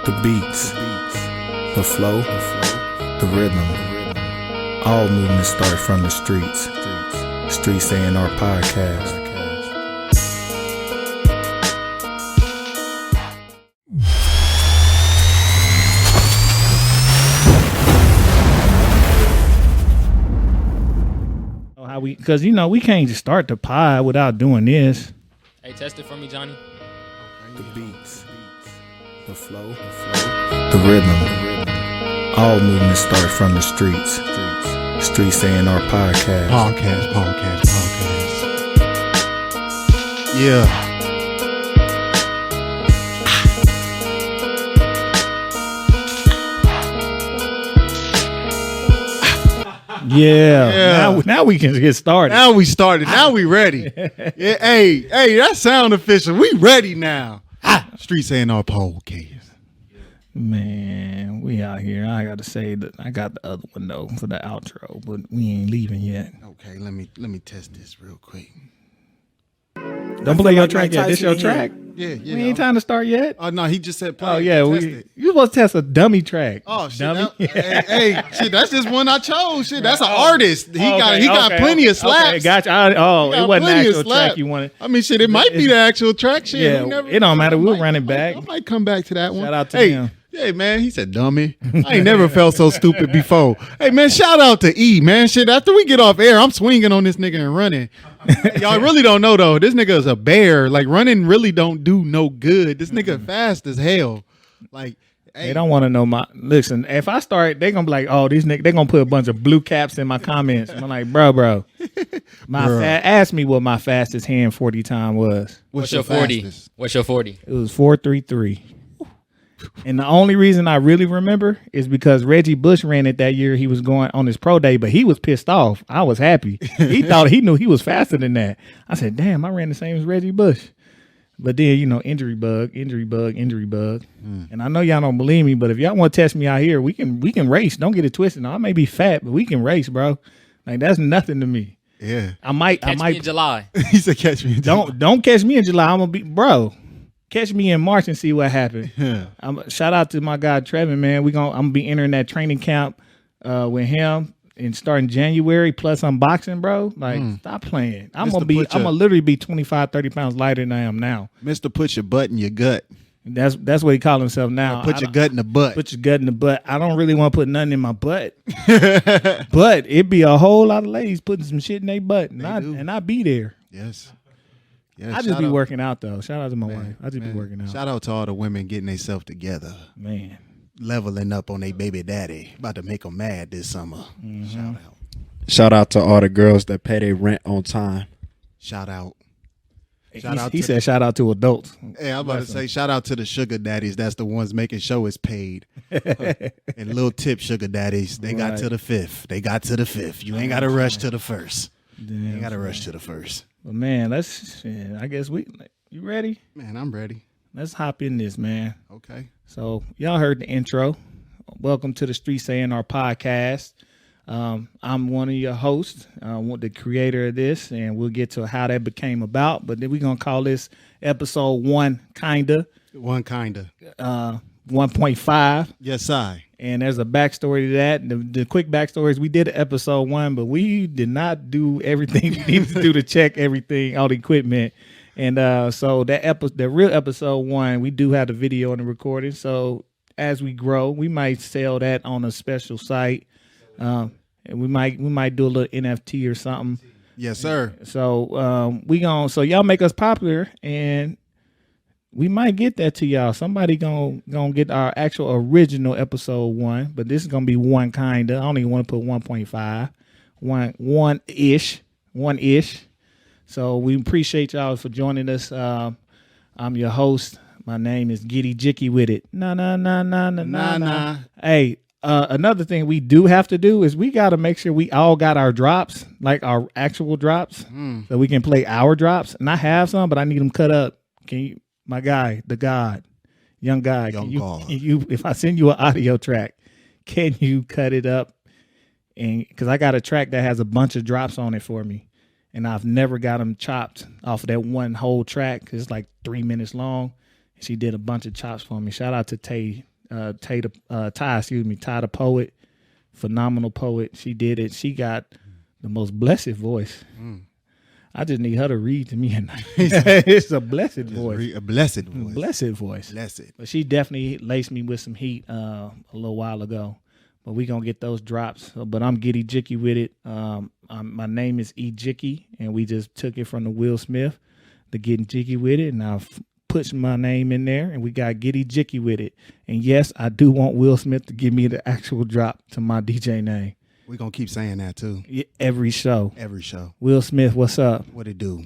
The beats, the flow, the rhythm. All movements start from the streets. Streets A&R Podcast. Because we can't just start the pod without doing this. Hey, test it for me, Johnny. The beats, the flow, the rhythm. All movements start from the streets. Streets A&R Podcast. Podcast. Yeah. Yeah. Now we can get started. Now we started. Now we ready. Yeah, hey, that sound official. We ready now. Streets A&R Podcast. Man, we out here. I gotta say that I got the other one though for the outro, but we ain't leaving yet. Okay, let me test this real quick. Don't play your track yet. This your track? Yeah. We ain't time to start yet. Oh no, he just said play. Oh yeah, you supposed to test a dummy track. Oh shit, dummy. hey, shit, that's just one I chose. Shit, that's an artist. He got plenty of slaps. Okay, gotcha. It wasn't the actual track you wanted. I mean, shit, it might be the actual track. Shit, yeah, it don't matter. We'll run it back. I might come back to that one. Shout out to him. Hey, man, he said, dummy. I ain't never felt so stupid before. Hey, man, shout out to E, man. Shit, after we get off air, I'm swinging on this nigga and running. Y'all really don't know, though. This nigga is a bear. Like, running really don't do no good. This nigga fast as hell. Like, hey. They don't want to know my... Listen, if I start, they going to be like, oh, these niggas, they going to put a bunch of blue caps in my comments. I'm like, bro. Ask me what my fastest hand 40 time was. What's your 40? Fastest? What's your 40? It was 4.33. And the only reason I really remember is because Reggie Bush ran it that year. He was going on his pro day, but he was pissed off. I was happy. He thought he knew he was faster than that. I said, damn, I ran the same as Reggie Bush. But then, injury bug. And I know y'all don't believe me, but if y'all want to test me out here, we can race. Don't get it twisted. Now, I may be fat, but we can race, bro. Like, that's nothing to me. Yeah. I might me in July. He said catch me in July. Don't catch me in July. I'm going to be, bro. Catch me in March and see what happens. Yeah. Shout out to my guy Trevin, man. I'm gonna be entering that training camp with him and starting January. Plus I'm boxing, bro. Like, stop playing. I'm gonna literally be 25, 30 pounds lighter than I am now. Mr. Put your butt in your gut. That's what he calls himself now. Put your gut in the butt. Put your gut in the butt. I don't really want to put nothing in my butt, but it'd be a whole lot of ladies putting some shit in their butt, and I be there. Yes. I just be working out though. Shout out to my wife. I just be working out. Shout out to all the women getting themselves together. Man. Leveling up on their baby daddy. About to make them mad this summer. Mm-hmm. Shout out to all the girls that pay their rent on time. Shout out. He said shout out to adults. Hey, I'm about to say shout out to the sugar daddies. That's the ones making sure it's paid. And little tip sugar daddies. They got to the fifth. You ain't got to rush to the first. You ain't got to rush to the first. But man, I guess you ready? Man, I'm ready. Let's hop in this, man. Okay. So y'all heard the intro. Welcome to the Streets A&R Podcast. I'm one of your hosts, the creator of this, and we'll get to how that became about. But then we're going to call this episode 1 kinda. 1.5. Yes, I. And there's a backstory to that. The quick backstory is we did episode 1, but we did not do everything we needed to do to check everything, all the equipment. And so the real episode 1, we do have the video and the recording. So as we grow, we might sell that on a special site. And we might do a little NFT or something. Yes, sir. So so y'all make us popular, and we might get that to y'all. Somebody gonna get our actual original episode 1, but this is gonna be 1 kinda. I don't even want to put 1.5, one ish. So we appreciate y'all for joining us. I'm your host. My name is Giddy Jicky with it. Nah. Hey, another thing we do have to do is we got to make sure we all got our drops, like our actual drops, so we can play our drops. And I have some, but I need them cut up. Can you? My guy, the God, young guy, can you, if I send you an audio track, can you cut it up? And because I got a track that has a bunch of drops on it for me, and I've never got them chopped off of that one whole track because it's like 3 minutes long. She did a bunch of chops for me. Shout out to Tay Ty, Ty the poet, phenomenal poet. She did it. She got the most blessed voice. I just need her to read to me at night. It's a blessed voice. A blessed voice. Blessed voice. Blessed. But she definitely laced me with some heat a little while ago. But we going to get those drops. But I'm Giddy Jicky with it. My name is E. Jicky, and we just took it from the Will Smith, the Getting Jicky with it. And I've put my name in there, and we got Giddy Jicky with it. And yes, I do want Will Smith to give me the actual drop to my DJ name. We're going to keep saying that, too. Every show. Every show. Will Smith, what's up? What it do?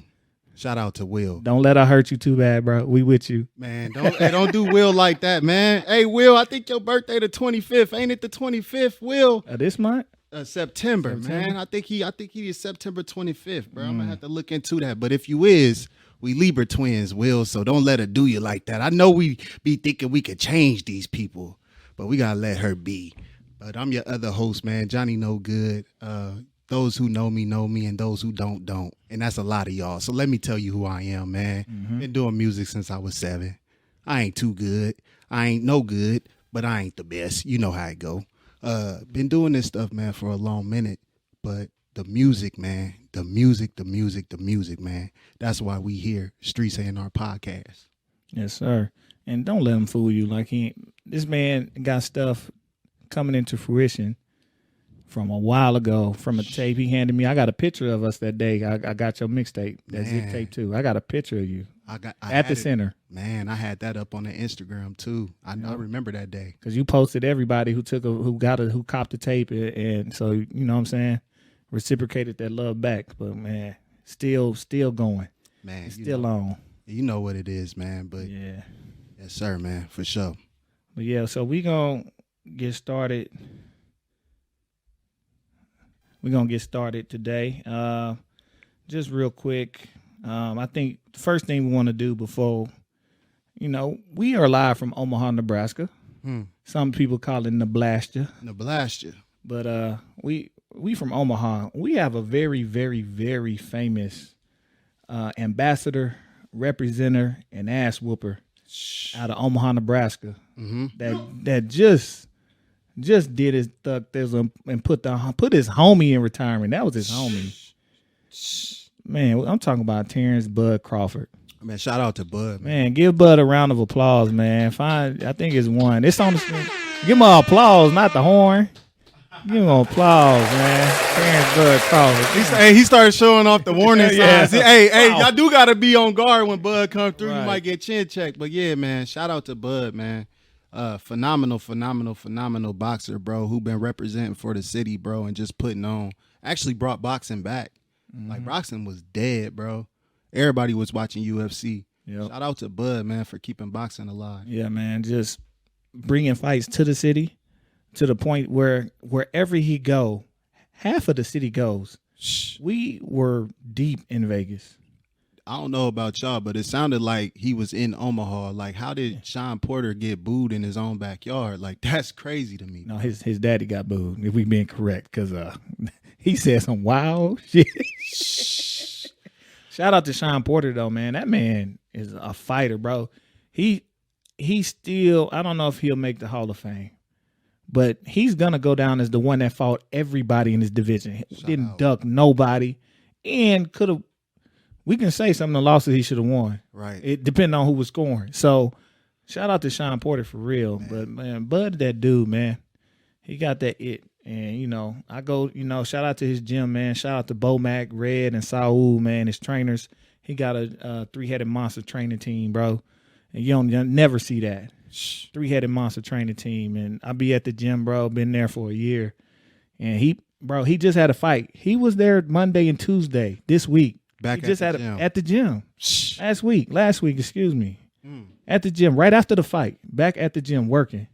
Shout out to Will. Don't let her hurt you too bad, bro. We with you. Man, don't do Will like that, man. Hey, Will, I think your birthday the 25th. Ain't it the 25th, Will? This month? September, man. I think he is September 25th, bro. I'm going to have to look into that. But if you is, we Libra twins, Will, so don't let her do you like that. I know we be thinking we could change these people, but we got to let her be. But I'm your other host, man, Johnny No Good. Those who know me, and those who don't. And that's a lot of y'all. So let me tell you who I am, man. Been doing music since I was 7. I ain't too good. I ain't no good, but I ain't the best. You know how it go. Been doing this stuff, man, for a long minute. But the music, man, the music, man. That's why we here, Streets A&R Podcast. Yes, sir. And don't let him fool you. Like this man got stuff coming into fruition from a while ago, from a tape he handed me. I got a picture of us that day. I got your mixtape, that zip tape too. I got a picture of you at the center. Man, I had that up on the Instagram too. I remember that day because you posted everybody who copped the tape, and so you know what I'm saying, reciprocated that love back. But man, still going. Man, still on. You know what it is, man. But yeah, yes, sir, man, for sure. But yeah, so we gonna get started. We're going to get started today. Just real quick, I think the first thing we want to do before, we are live from Omaha, Nebraska. Some people call it Nebraska. But we from Omaha. We have a very, very, very famous ambassador, representative, and ass whooper out of Omaha, Nebraska. That just did his thug thizzle and put his homie in retirement. That was his homie. Man, I'm talking about Terrence Bud Crawford. Man, shout out to Bud. Man, give Bud a round of applause, man. Fine, I think it's one. It's on the screen. Give him an applause, not the horn. Give him an applause, man. Terrence Bud Crawford. He started showing off the warning signs. Yeah. Hey, y'all do got to be on guard when Bud comes through. Right. You might get chin checked. But yeah, man, shout out to Bud, man. Phenomenal boxer, bro, who been representing for the city, bro, and just putting on. Actually brought boxing back. Like, boxing was dead, bro. Everybody was watching UFC. Yep. Shout out to Bud, man, for keeping boxing alive. Yeah, man, just bringing fights to the city to the point where wherever he go, half of the city goes. We were deep in Vegas. I don't know about y'all, but it sounded like he was in Omaha. Like, how did Sean Porter get booed in his own backyard? Like, that's crazy to me. No, his daddy got booed, if we being correct, because he said some wild shit. Shout out to Sean Porter, though, man. That man is a fighter, bro. He still, I don't know if he'll make the Hall of Fame, but he's going to go down as the one that fought everybody in his division. Didn't duck nobody, and could have. We can say some of the losses he should have won. Right. It depending on who was scoring. So, shout out to Sean Porter for real. Man. But, man, Bud, that dude, man, he got that it. And, I go, shout out to his gym, man. Shout out to Bomac, Red, and Saul, man, his trainers. He got a three-headed monster training team, bro. And you never see that. Three-headed monster training team. And I be at the gym, bro. Been there for a year. And he just had a fight. He was there Monday and Tuesday this week. At the gym last week, excuse me. At the gym, right after the fight, back at the gym working.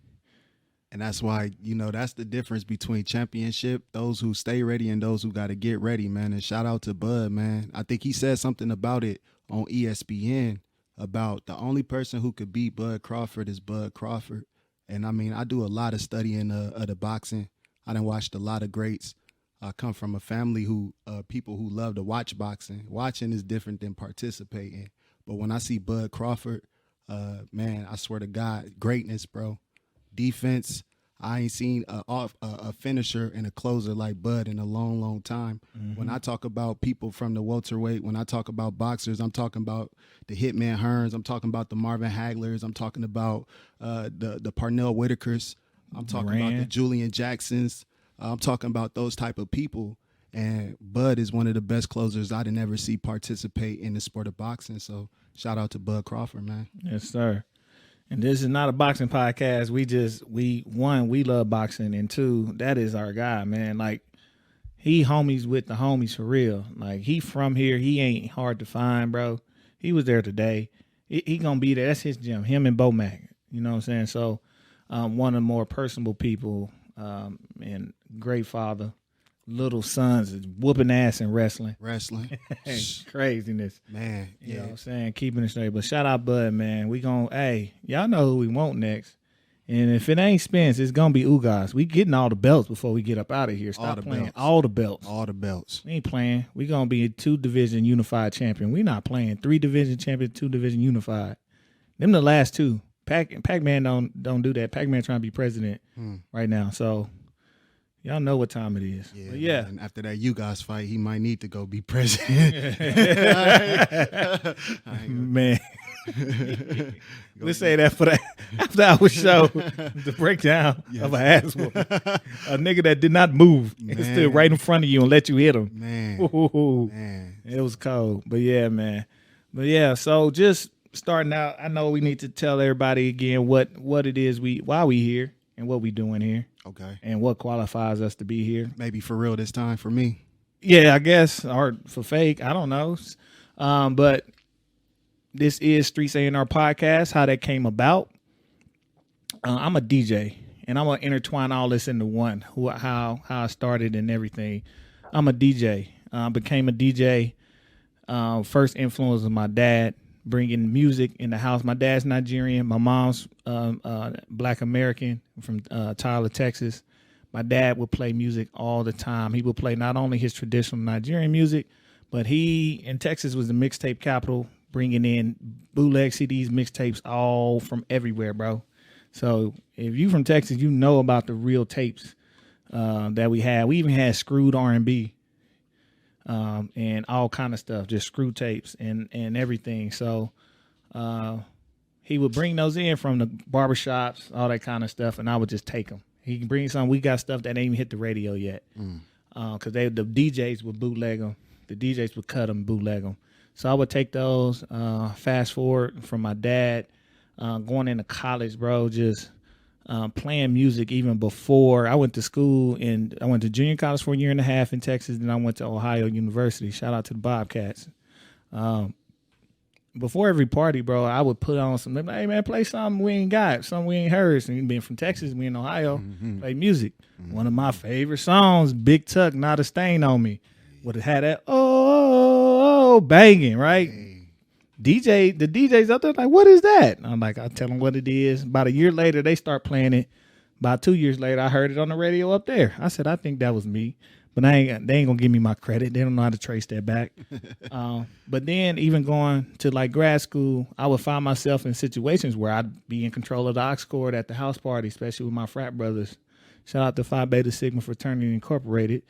And that's why, that's the difference between championship, those who stay ready and those who got to get ready, man. And shout out to Bud, man. I think he said something about it on ESPN about the only person who could beat Bud Crawford is Bud Crawford. And, I do a lot of studying of the boxing. I done watched a lot of greats. I come from a family people who love to watch boxing. Watching is different than participating. But when I see Bud Crawford, man, I swear to God, greatness, bro. defense. I ain't seen a finisher and a closer like Bud in a long, long time. When I talk about people from the welterweight, when I talk about boxers, I'm talking about the Hitman Hearns. I'm talking about the Marvin Haglers. I'm talking about the Parnell Whitakers. I'm talking about the Julian Jacksons. I'm talking about those type of people. And Bud is one of the best closers I didn't ever see participate in the sport of boxing. So shout out to Bud Crawford, man. Yes, sir. And this is not a boxing podcast. We love boxing, and two, that is our guy, man. Like, he homies with the homies for real. Like, he from here. He ain't hard to find, bro. He was there today. He gonna be there. That's his gym. Him and Bo Mac. You know what I'm saying? So, one of the more personable people, and great father. Little sons is whooping ass in wrestling. Craziness. Man, You know what I'm saying? Keeping it straight. But shout out Bud, man. We y'all know who we want next. And if it ain't Spence, it's going to be Ugas. We getting all the belts before we get up out of here. Stop playing. Belts. All the belts. All the belts. We ain't playing. We going to be a 2-division unified champion. We not playing 3-division champion, 2-division unified. Them the last two. Pac-Man don't do that. Pac-Man trying to be president right now. So y'all know what time it is. Yeah. And after that you guys fight, he might need to go be president. Man. Let's say that for that after our show, the breakdown of an ass whooping. A nigga that did not move and stood right in front of you and let you hit him. Man. It was cold. But yeah, man. But yeah, so just starting out, I know we need to tell everybody again what it is why we here and what we doing here. Okay. And what qualifies us to be here. Maybe for real this time for me. Yeah, I guess. Or for fake. I don't know. But this is Streets A&R Podcast, how that came about. I'm a DJ, and I'm going to intertwine all this into one, how I started and everything. I'm a DJ. Became a DJ. First influence was my dad, bringing music in the house. My dad's Nigerian. My mom's Black American from Tyler, Texas. My dad would play music all the time. He would play not only his traditional Nigerian music, but he, in Texas, was the mixtape capital, bringing in bootleg CDs, mixtapes, all from everywhere, bro. So if you from Texas, you know about the real tapes that we had. We even had screwed R&B. And all kind of stuff, just screw tapes and everything. So he would bring those in from the barbershops, all that kind of stuff, and I would just take them. He can bring some. We got stuff that ain't even hit the radio yet, because the DJs would bootleg them. The DJs would cut them, bootleg them. So I would take those. Fast forward from my dad going into college, bro, just playing music even before I went to school, and I went to junior college for a year and a half in Texas. Then I went to Ohio University. Shout out to the Bobcats. Before every party, bro, I would put on some. Hey man, play something we ain't got, something we ain't heard. So being from Texas, we in Ohio, play music. One of my favorite songs, Big Tuck, Not a Stain on Me, would have had that banging, right? The DJs out there like, what is that? And I'm like, I'll tell them what it is. About a year later, they start playing it. About 2 years later, I heard it on the radio up there. I said, I think that was me. But they ain't gonna give me my credit. They don't know how to trace that back. But then even going to like grad school, I would find myself in situations where I'd be in control of the aux cord at the house party, especially with my frat brothers. Shout out to Phi Beta Sigma Fraternity Incorporated.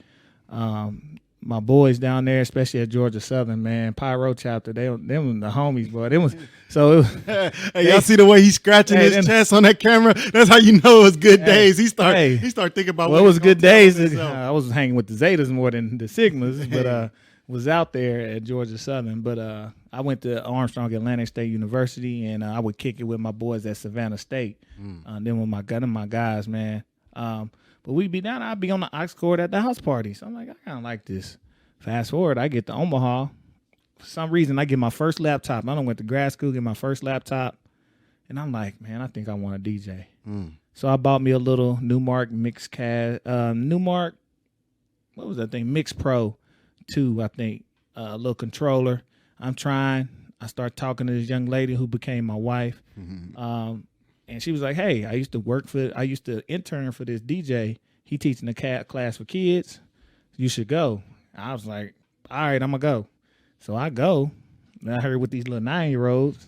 My boys down there, especially at Georgia Southern, man, Pyro chapter, them the homies, boy. Them was so. Hey, y'all see the way he's scratching his chest on that camera? That's how you know it was good days. He start thinking about. Well, it was good days. I was hanging with the Zetas more than the Sigmas, but was out there at Georgia Southern. But I went to Armstrong Atlantic State University, and I would kick it with my boys at Savannah State. Then with my guys, man. But we'd be down. I'd be on the aux cord at the house party. So I'm like, I kind of like this. Fast forward, I get to Omaha. For some reason, I get my first laptop. I done went to grad school, get my first laptop. And I'm like, man, I think I want to DJ. So I bought me a little Newmark Newmark, what was that thing? Mix Pro 2, I think. A little controller. I'm trying. I start talking to this young lady who became my wife. And she was like, hey, I used to intern for this DJ. He teaching a class for kids. You should go. I was like, all right, I'm going to go. So I go. And I heard with these little 9-year-olds.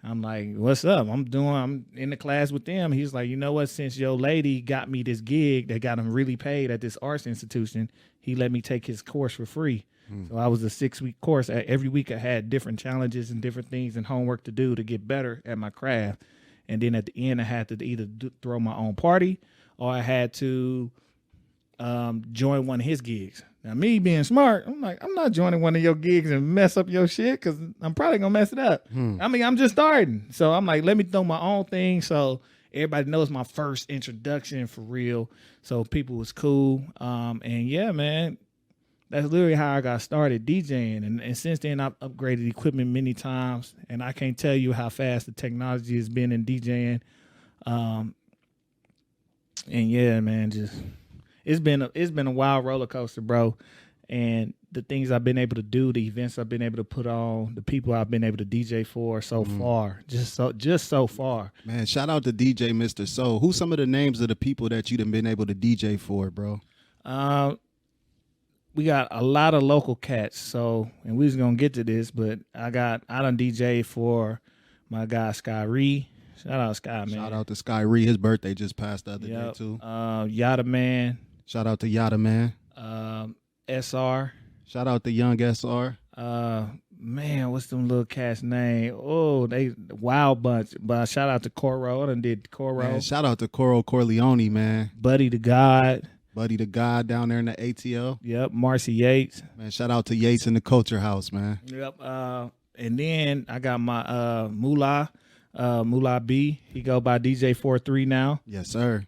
I'm like, what's up? I'm in the class with them. He's like, you know what? Since your lady got me this gig that got him really paid at this arts institution, he let me take his course for free. So I was a 6-week course. Every week I had different challenges and different things and homework to do to get better at my craft. And then at the end, I had to either throw my own party or I had to join one of his gigs. Now, me being smart, I'm like, I'm not joining one of your gigs and mess up your shit because I'm probably going to mess it up. I mean, I'm just starting. So I'm like, let me throw my own thing so everybody knows my first introduction for real. So people was cool. And yeah, man, that's literally how I got started DJing. And since then, I've upgraded equipment many times. And I can't tell you how fast the technology has been in DJing. And yeah, man, just... It's been a wild roller coaster, bro. And the things I've been able to do, the events I've been able to put on, the people I've been able to DJ for so far, just so far. Man, shout out to DJ Mr. Soul. Who's some of the names of the people that you've been able to DJ for, bro? We got a lot of local cats. So, and we was gonna get to this, but I done DJ for my guy Sky. Shout out Sky, man. Shout out to Sky. His birthday just passed the other day too. Yada Man. Shout out to Yada Man. SR. Shout out to Young SR. Man, what's them little cats' name? Oh, they Wild Bunch. But shout out to Coro. I done did Coro. Man, shout out to Coro Corleone, man. Buddy the God. Buddy the God down there in the ATL. Yep. Marcy Yates. Man, shout out to Yates in the Culture House, man. Yep. And then I got my Moolah B. He go by DJ 43 now. Yes, sir.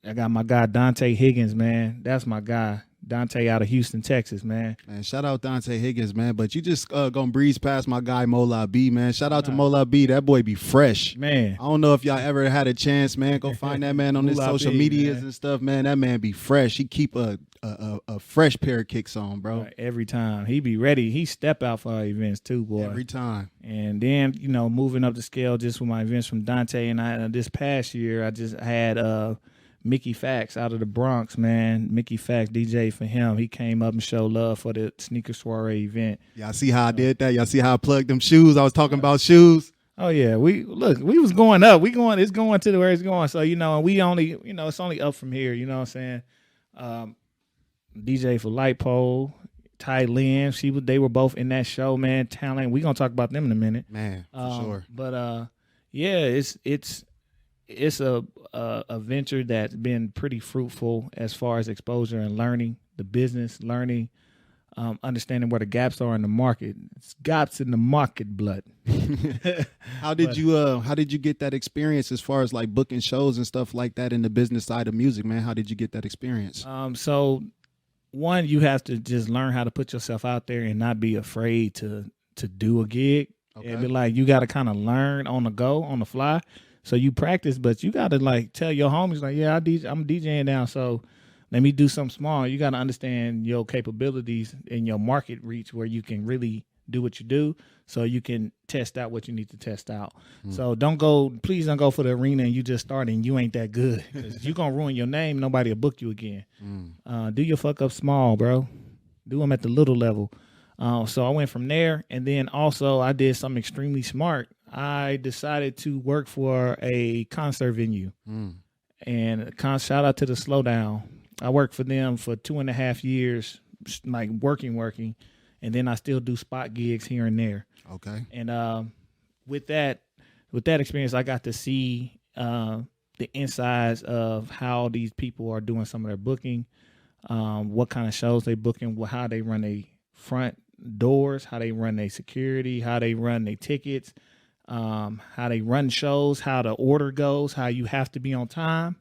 I got my guy Dante Higgins, man. That's my guy. Dante out of Houston, Texas, man. Man, shout out Dante Higgins, man. But you just gonna breeze past my guy Mola B, man. Shout out to Mola B. That boy be fresh, man. I don't know if y'all ever had a chance, man. Go find that man on his social medias and stuff, man. That man be fresh. He keep a fresh pair of kicks on, bro. Every time he be ready. He step out for our events too, boy. Every time. And then moving up the scale just with my events from Dante and this past year, I just had Mickey Fax out of the Bronx, man. Mickey Fax, DJ for him. He came up and showed love for the sneaker soiree event. Y'all see how I did that? Y'all see how I plugged them shoes? I was talking about shoes. Oh yeah, we was going up. It's going to where it's going. So and we only, it's only up from here. You know what I'm saying? DJ for Light Pole, Ty Lynn. They were both in that show, man. Talent. We gonna talk about them in a minute, man. For sure. But yeah, it's a venture that's been pretty fruitful as far as exposure and learning the business, understanding where the gaps are in the market. It's gaps in the market, blood. How did you get that experience as far as like booking shows and stuff like that in the business side of music, man? How did you get that experience? So one, you have to just learn how to put yourself out there and not be afraid to do a gig. Okay. And be like, you got to kind of learn on the go, on the fly. So you practice, but you got to like tell your homies like, yeah, I'm DJing now, so let me do something small. You got to understand your capabilities and your market reach where you can really do what you do so you can test out what you need to test out. So please don't go for the arena and you just start and you ain't that good. 'Cause you're going to ruin your name. Nobody will book you again. Do your fuck up small, bro. Do them at the little level. So I went from there, and then also I did something extremely smart. I decided to work for a concert venue, and shout out to the Slowdown. I worked for them for 2.5 years, like working, and then I still do spot gigs here and there. Okay. And with that experience, I got to see the insides of how these people are doing some of their booking, what kind of shows they booking, how they run their front doors, how they run their security, how they run their tickets, how they run shows, how the order goes, how you have to be on time.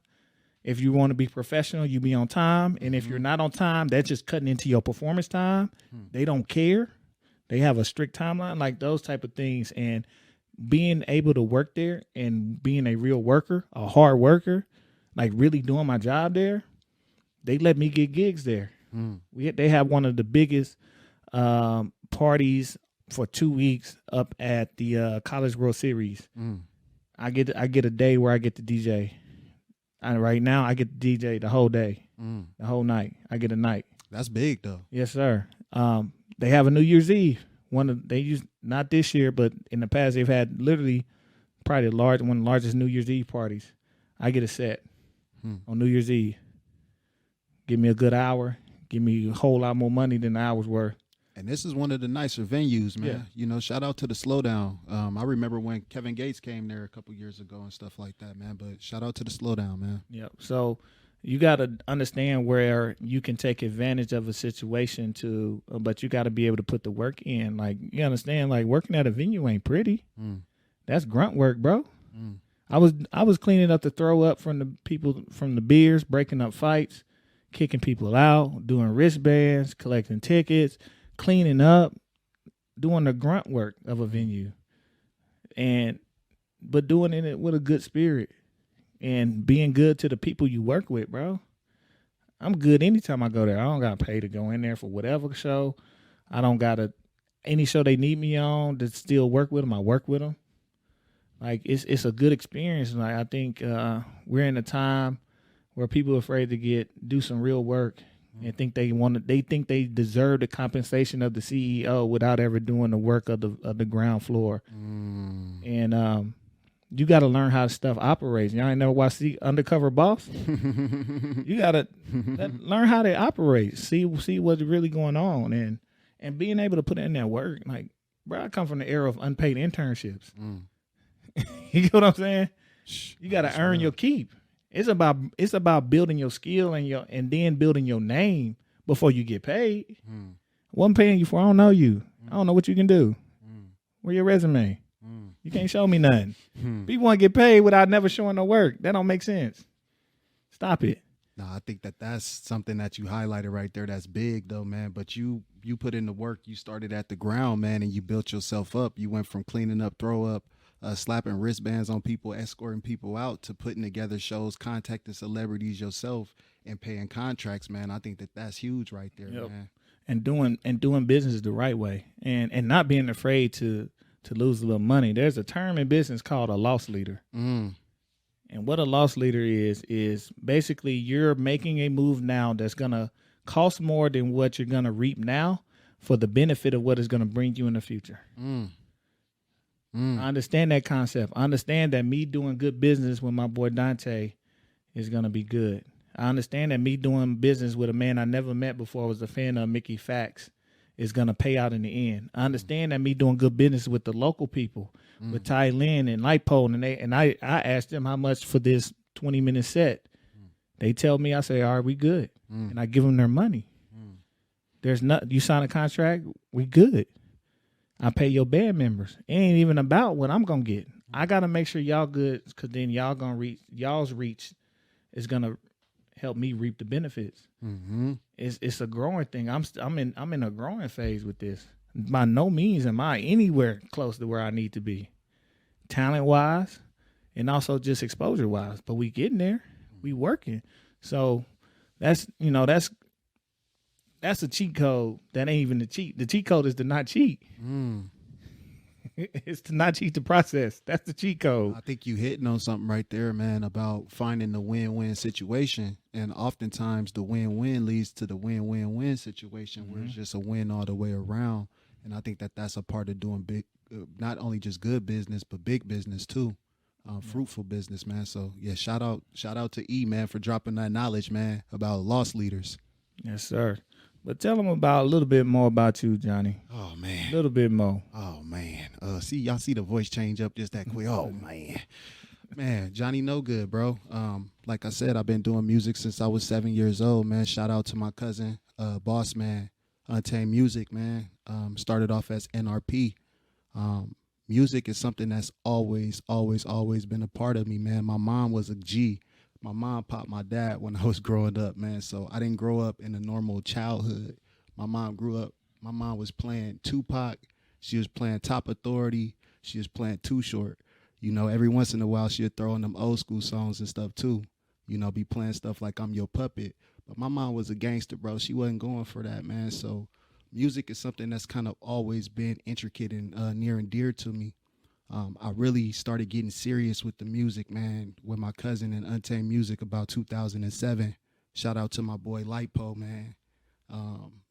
If you want to be professional, you be on time. And if you're not on time, that's just cutting into your performance time. They don't care. They have a strict timeline, like those type of things. And being able to work there and being a real worker, a hard worker, like really doing my job there, they let me get gigs there. They have one of the biggest parties for 2 weeks up at the College World Series. I get a day where I get to DJ. And right now I get to DJ the whole day, the whole night. I get a night. That's big though. Yes, sir. They have a New Year's Eve They use not this year, but in the past they've had literally probably one of the largest New Year's Eve parties. I get a set on New Year's Eve. Give me a good hour. Give me a whole lot more money than the hour's worth. And this is one of the nicer venues, man. Yeah. You know, shout out to the Slowdown. I remember when Kevin Gates came there a couple years ago and stuff like that, man. But shout out to the Slowdown, man. Yep. So you got to understand where you can take advantage of a situation but you got to be able to put the work in. Like, you understand, like, working at a venue ain't pretty. That's grunt work, bro. I was cleaning up the throw up from the people, from the beers, breaking up fights, kicking people out, doing wristbands, collecting tickets, cleaning up, doing the grunt work of a venue, but doing it with a good spirit and being good to the people you work with, bro. I'm good anytime I go there. I don't got to pay to go in there for whatever show. I don't got to, any show they need me on to still work with them, I work with them. Like, it's a good experience. Like, I think we're in a time where people are afraid to do some real work and think they deserve the compensation of the CEO without ever doing the work of the ground floor. And you got to learn how stuff operates. Y'all ain't never watched Undercover Boss? You got to learn how they operate. See what's really going on, and being able to put in that work. Like, bro, I come from the era of unpaid internships. You get what I'm saying? You got to earn your keep. It's about building your skill and then building your name before you get paid. What I'm paying you for, I don't know you. I don't know what you can do. Where your resume? You can't show me nothing. People want to get paid without never showing no work. That don't make sense. Stop it. No, I think that's something that you highlighted right there. That's big though, man. But you put in the work. You started at the ground, man, and you built yourself up. You went from cleaning up, throw up, slapping wristbands on people, escorting people out, to putting together shows, contacting celebrities yourself, and paying contracts, man. I think that's huge right there, man. And doing business the right way, and not being afraid to lose a little money. There's a term in business called a loss leader. And what a loss leader is basically you're making a move now that's gonna cost more than what you're gonna reap now for the benefit of what is gonna bring you in the future. I understand that concept. I understand that me doing good business with my boy Dante is going to be good. I understand that me doing business with a man I never met before, was a fan of Mickey Fax, is going to pay out in the end. I understand that me doing good business with the local people, with Ty Lynn and Lightpole, and I asked them how much for this 20-minute set. They tell me, I say, all right, we good. And I give them their money. There's not, you sign a contract, we good. I pay your band members. It ain't even about what I'm going to get. I got to make sure y'all good, because then y'all's reach is going to help me reap the benefits. It's a growing thing. I'm in a growing phase with this. By no means am I anywhere close to where I need to be, talent-wise and also just exposure-wise. But we getting there. We working. So that's a cheat code. That ain't even the cheat. The cheat code is to not cheat. It's to not cheat the process. That's the cheat code. I think you hitting on something right there, man, about finding the win-win situation. And oftentimes the win-win leads to the win-win-win situation where it's just a win all the way around. And I think that's a part of doing big, not only just good business, but big business too. Fruitful business, man. So yeah, shout out to E, man, for dropping that knowledge, man, about loss leaders. Yes, sir. But tell them a little bit more about you, Johnny. Oh man, a little bit more. Oh man, y'all see the voice change up just that quick. Oh man, Johnny No Good, bro. Like I said, I've been doing music since I was 7 years old, man. Shout out to my cousin, Boss Man, Untamed Music, man. Started off as R.I.P. Music is something that's always been a part of me, man. My mom was a G. My mom popped my dad when I was growing up, man. So I didn't grow up in a normal childhood. My mom was playing Tupac. She was playing Top Authority. She was playing Too Short. You know, every once in a while she'd throw in them old school songs and stuff too. You know, be playing stuff like I'm Your Puppet. But my mom was a gangster, bro. She wasn't going for that, man. So music is something that's kind of always been intricate and near and dear to me. I really started getting serious with the music, man, with my cousin in Untamed Music about 2007. Shout out to my boy Lightpole, man.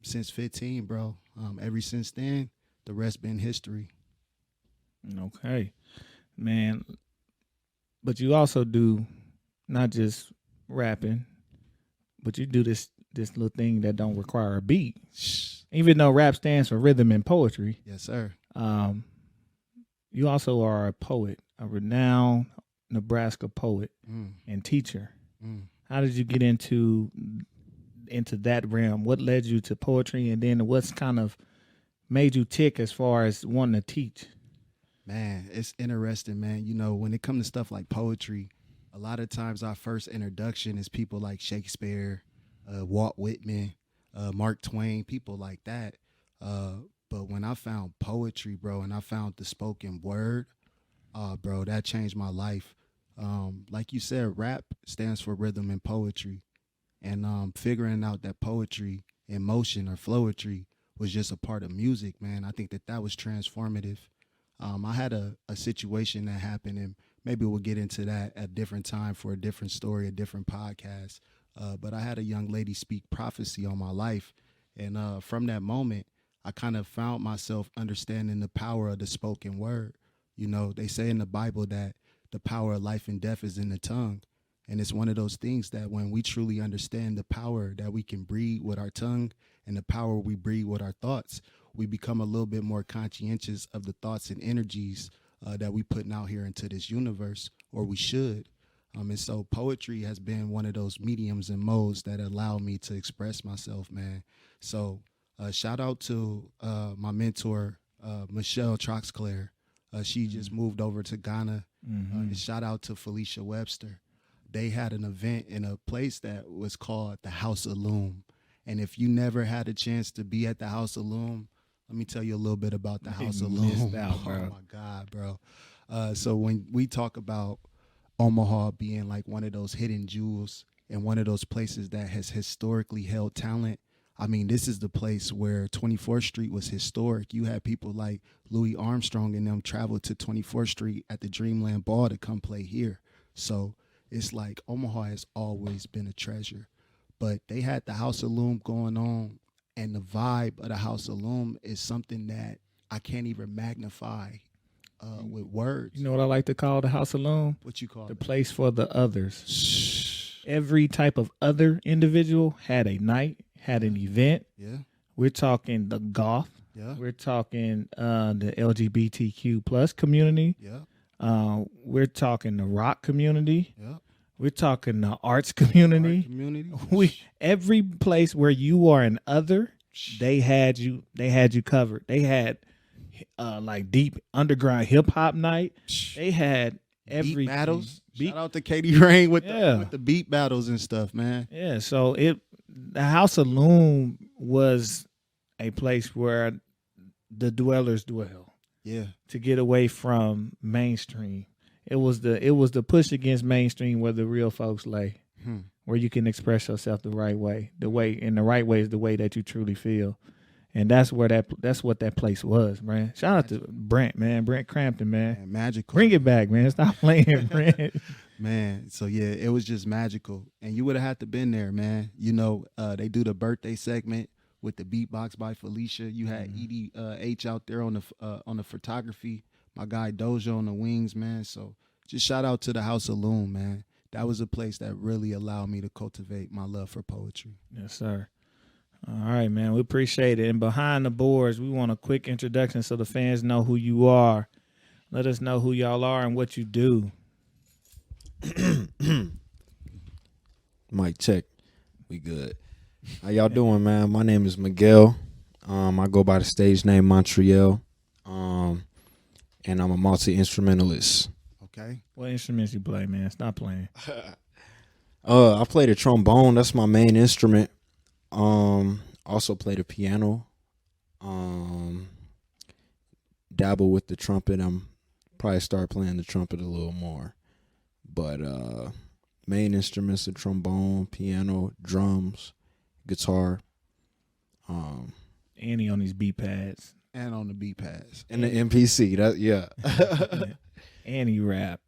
Since 15, bro. Ever since then, the rest been history. Okay, man. But you also do not just rapping, but you do this little thing that don't require a beat. Even though rap stands for rhythm and poetry. Yes, sir. You also are a poet, a renowned Nebraska poet and teacher. How did you get into that realm? What led you to poetry, and then what's kind of made you tick as far as wanting to teach? Man, it's interesting, man. You know, when it comes to stuff like poetry, a lot of times our first introduction is people like Shakespeare, Walt Whitman, Mark Twain, people like that. But when I found poetry, bro, and I found the spoken word, bro, that changed my life. Like you said, rap stands for rhythm and poetry. And figuring out that poetry, emotion, or flowetry was just a part of music, man, I think that was transformative. I had a situation that happened, and maybe we'll get into that at a different time for a different story, a different podcast. But I had a young lady speak prophecy on my life. And from that moment, I kind of found myself understanding the power of the spoken word. You know, they say in the Bible that the power of life and death is in the tongue. And it's one of those things that when we truly understand the power that we can breathe with our tongue and the power we breathe with our thoughts, we become a little bit more conscientious of the thoughts and energies that we putting out here into this universe, or we should. And so poetry has been one of those mediums and modes that allow me to express myself, man. So shout out to my mentor, Michelle Troxclair. She just moved over to Ghana. And shout out to Felicia Webster. They had an event in a place that was called the House of Loom. And if you never had a chance to be at the House of Loom, let me tell you a little bit about the House of Loom. Out, bro. Oh, my God, bro. So when we talk about Omaha being like one of those hidden jewels and one of those places that has historically held talent, I mean, this is the place where 24th Street was historic. You had people like Louis Armstrong and them travel to 24th Street at the Dreamland Ball to come play here. So it's like Omaha has always been a treasure. But they had the House of Loom going on, and the vibe of the House of Loom is something that I can't even magnify with words. You know what I like to call the House of Loom? What you call the it? Place for the others. Every type of other individual had a night, had an event. Yeah. We're talking the goth. Yeah. We're talking the LGBTQ plus community. Yeah. We're talking the rock community. Yeah. We're talking the arts community. Every place where you are an other, they had you covered. They had like deep underground hip hop night. They had every beat battles. Shout out to Katie Rain with the beat battles and stuff, man. Yeah, so the House of Loom was a place where the dwellers dwell. Yeah. To get away from mainstream. It was the push against mainstream where the real folks lay. Where you can express yourself the right way. The right way is the way that you truly feel. And that's what that place was, man. Shout out to Brent, man. Brent Crampton, man. Magical. Bring it back, man. Stop playing, Brent. Man, so yeah, it was just magical. And you would have had to been there, man. You know, they do the birthday segment with the beatbox by Felicia. You had Edie H out there on the photography. My guy Dojo on the wings, man. So just shout out to the House of Loom, man. That was a place that really allowed me to cultivate my love for poetry. Yes, sir. All right, man. We appreciate it. And behind the boards, we want a quick introduction so the fans know who you are. Let us know who y'all are and what you do. Mic check. We good. How y'all doing, man? My name is Miguel. I go by the stage name Montreal. And I'm a multi-instrumentalist. Okay. What instruments you play, man? Stop playing. I play the trombone. That's my main instrument. Also play the piano. Dabble with the trumpet. I'm probably start playing the trumpet a little more. But main instruments are trombone, piano, drums, guitar. Annie on these beat pads. And on the beat pads. And the MPC. And he rap.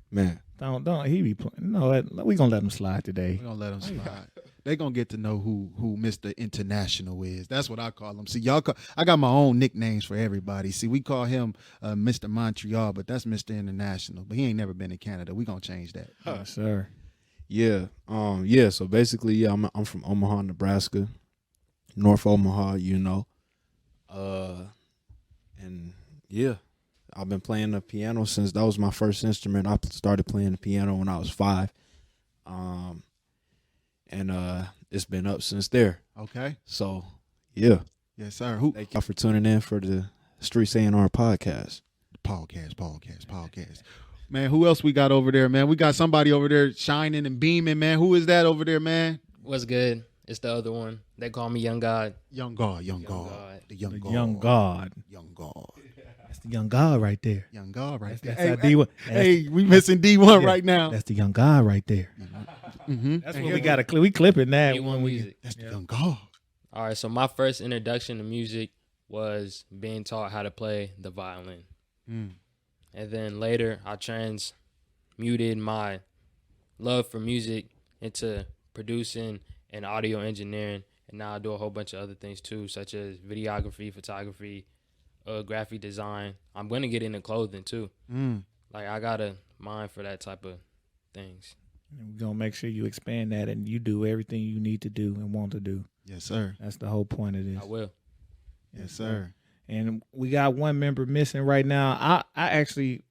Man. Don't he be playing? No, we gonna let him slide today. We're gonna let him slide. they gonna get to know who Mr. International is. That's what I call him. See, I got my own nicknames for everybody. See, we call him Mr. Montreal, but that's Mr. International. But he ain't never been in Canada. We gonna change that. Yes, sir. Yeah. So basically, yeah, I'm from Omaha, Nebraska, North Omaha, you know. And yeah, I've been playing the piano since that was my first instrument. I started playing the piano when I was 5. And it's been up since there. Okay. So, yeah. Yes, sir. Thank you for tuning in for the Streets A&R Podcast. Podcast. Man, who else we got over there, man? We got somebody over there shining and beaming, man. Who is that over there, man? What's good? It's the other one. They call me Young God. Young God. The young God. That's the young God right there. Young God right there. That's D1. Hey, we missing D1 right now. That's the young God right there. Mm-hmm. That's what we got to clip. We clipping that D1 when we. music. That's the young God. All right, so my first introduction to music was being taught how to play the violin. And then later, I transmuted my love for music into producing and audio engineering. And now I do a whole bunch of other things too, such as videography, photography, graphic design. I'm going to get into clothing too. Like, I got a mind for that type of things. We're going to make sure you expand that and you do everything you need to do and want to do. Yes, sir. That's the whole point of this. I will. Yes, sir. And we got one member missing right now. We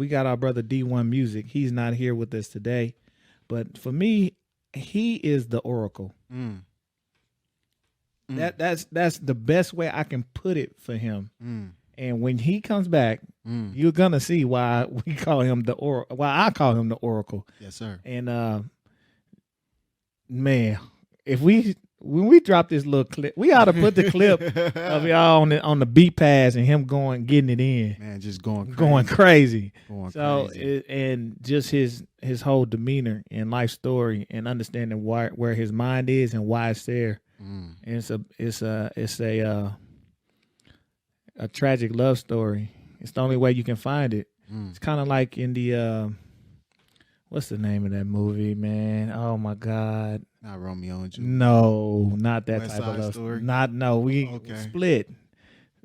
got our brother D1 Music. He's not here with us today. But for me, he is the oracle. That's the best way I can put it for him. And when he comes back, you're gonna see why we call him why I call him the oracle. Yes, sir. And man, when we drop this little clip, we ought to put the clip of y'all on the beat pass and him getting it in. Man, just going crazy. Crazy. And just his whole demeanor and life story and understanding where his mind is and why it's there. And it's a tragic love story. It's the only way you can find it. It's kind of like in the what's the name of that movie, man? Oh my God. Not Romeo and Juliet. No, not that West type of Side love Story? We Okay. Split.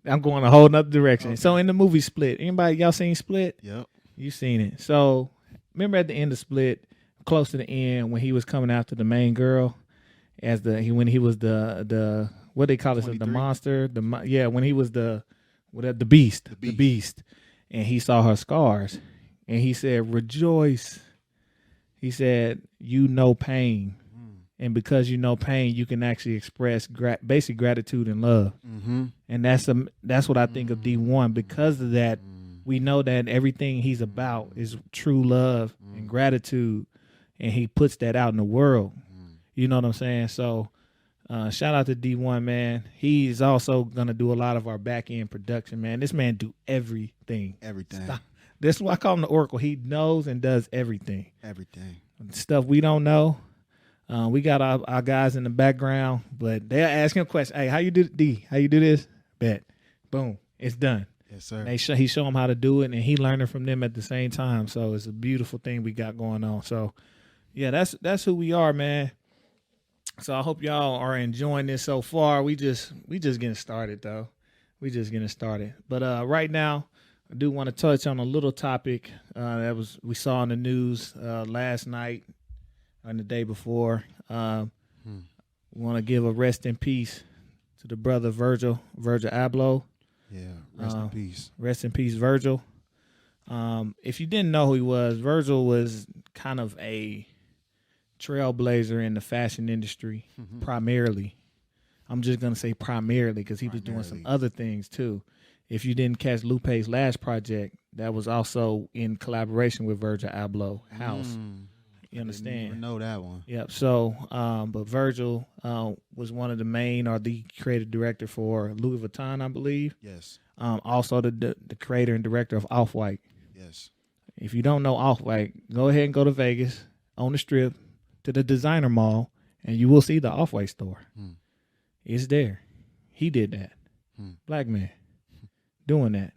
I'm going a whole nother direction. So in the movie Split, y'all seen Split? Yep. You seen it. So remember at the end of Split, close to the end, when he was coming after the main girl, when he was the what they call it, the 23? monster, when he was the beast, the beast, and he saw her scars, and he said, "Rejoice." He said, "You know pain." And because you know pain, you can actually express basic gratitude and love. And that's what I think of D1. Because of that, we know that everything he's about is true love and gratitude, and he puts that out in the world. You know what I'm saying? So shout out to D1, man. He's also going to do a lot of our back-end production, man. This man do everything. That's why I call him the Oracle. He knows and does everything. Stuff we don't know. We got our guys in the background, but they're asking questions. Hey, how you do D? How you do this? Bet. Boom. It's done. Yes, sir. He show them how to do it, and he learning from them at the same time. So it's a beautiful thing we got going on. So yeah, that's who we are, man. So I hope y'all are enjoying this so far. We just getting started though. We just getting started. But right now, I do want to touch on a little topic we saw in the news last night and the day before. We want to give a rest in peace to the brother Virgil Abloh. Yeah, rest in peace. Rest in peace, Virgil. If you didn't know who he was, Virgil was kind of a trailblazer in the fashion industry, primarily. I'm just going to say primarily because he was doing some other things too. If you didn't catch Lupe's last project, that was also in collaboration with Virgil Abloh House. You understand? I didn't even know that one. Yep. So, but Virgil was one of the main or the creative director for Louis Vuitton, I believe. Yes. Also the creator and director of Off-White. Yes. If you don't know Off-White, go ahead and go to Vegas on the Strip to the designer mall, and you will see the Off-White store. It's there. He did that. Black man doing that.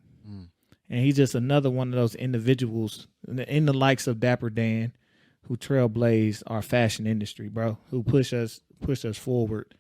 And he's just another one of those individuals in the likes of Dapper Dan, who trailblazed our fashion industry, bro, who push us forward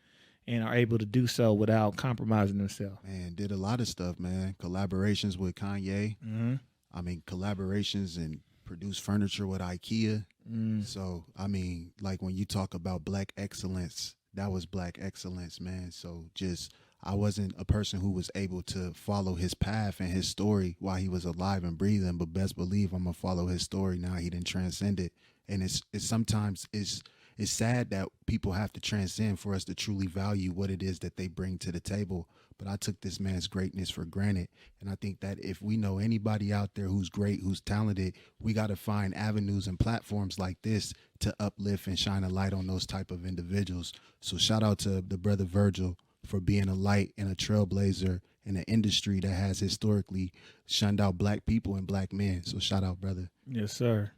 and are able to do so without compromising themselves. Man, did a lot of stuff, man. Collaborations with Kanye. Mm-hmm. I mean, collaborations and produced furniture with IKEA. Mm. So, I mean, like when you talk about black excellence, that was black excellence, man. So just, I wasn't a person who was able to follow his path and his story while he was alive and breathing, but best believe I'm going to follow his story now. He didn't transcend it. And it's sometimes it's sad that people have to transcend for us to truly value what it is that they bring to the table. But I took this man's greatness for granted. And I think that if we know anybody out there who's great, who's talented, we got to find avenues and platforms like this to uplift and shine a light on those type of individuals. So shout out to the brother Virgil for being a light and a trailblazer in an industry that has historically shunned out black people and black men. So shout out, brother. Yes, sir.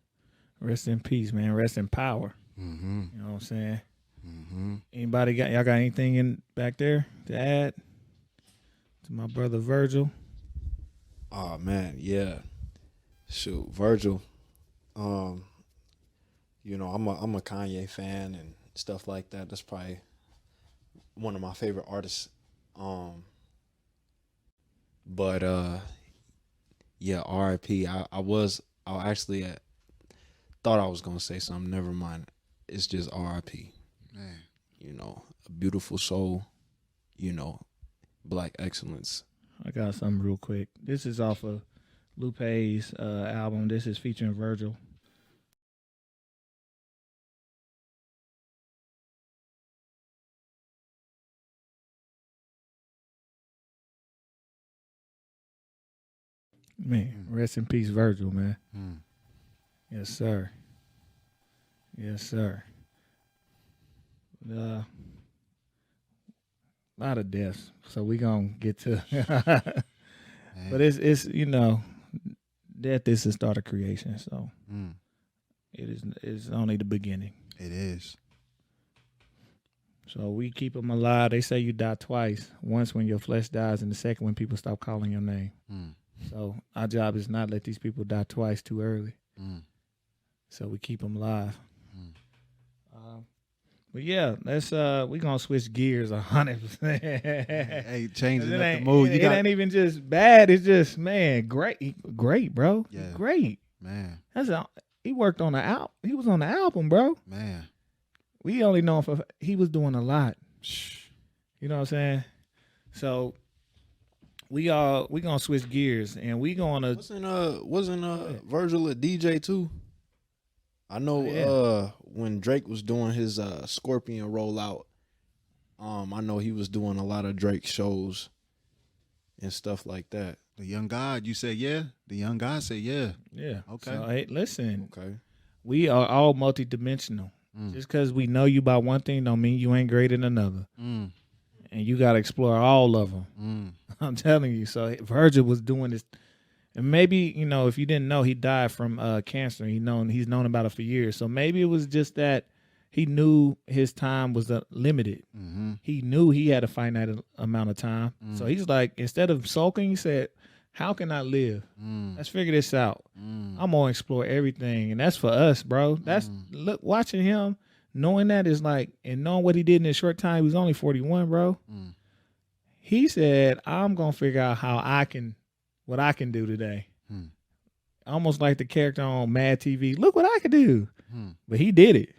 Rest in peace, man. Rest in power. Mm-hmm. You know what I'm saying? Mm-hmm. Y'all got anything in back there to add to my brother Virgil? Oh man, yeah. Shoot, Virgil. You know, I'm a Kanye fan and stuff like that. That's probably one of my favorite artists. But yeah, R.I.P. I actually thought I was gonna say something. Never mind. It's just R.I.P. Man. You know, a beautiful soul. You know, black excellence. I got something real quick. This is off of Lupe's album. This is featuring Virgil. Man, rest in peace, Virgil, man. Mm. Yes, sir. Yes, sir. A lot of deaths, so we gonna get to. But it's you know, death is the start of creation, so it's only the beginning. It is. So we keep them alive. They say you die twice. Once when your flesh dies, and the second when people stop calling your name. So our job is not let these people die twice too early. So we keep them alive. But yeah, let's we gonna switch gears 100%. Hey, changing up the It mood. ain't even just bad. It's just great, bro. Yeah. Great. Man, He worked on the album. He was on the album, bro. man. We only know him for he was doing a lot. You know what I'm saying? So we gonna switch gears and we gonna Wasn't Virgil a DJ too? I know when Drake was doing his Scorpion rollout, I know he was doing a lot of Drake shows and stuff like that. The young God, you said yeah? The young God said yeah. Yeah. Okay. So hey, listen. Okay. We are all multidimensional. Just because we know you about one thing don't mean you ain't great in another. And you got to explore all of them. I'm telling you. So Virgil was doing this. And maybe, you know, if you didn't know, he died from cancer. He's known about it for years. So maybe it was just that he knew his time was limited. He knew he had a finite amount of time. So he's like, instead of sulking, he said, how can I live? Let's figure this out. I'm going to explore everything. And that's for us, bro. That's look, watching him, knowing that is like, and knowing what he did in a short time, he was only 41, bro. He said, I'm going to figure out what I can do today. Almost like the character on Mad TV. Look what I can do. But he did it.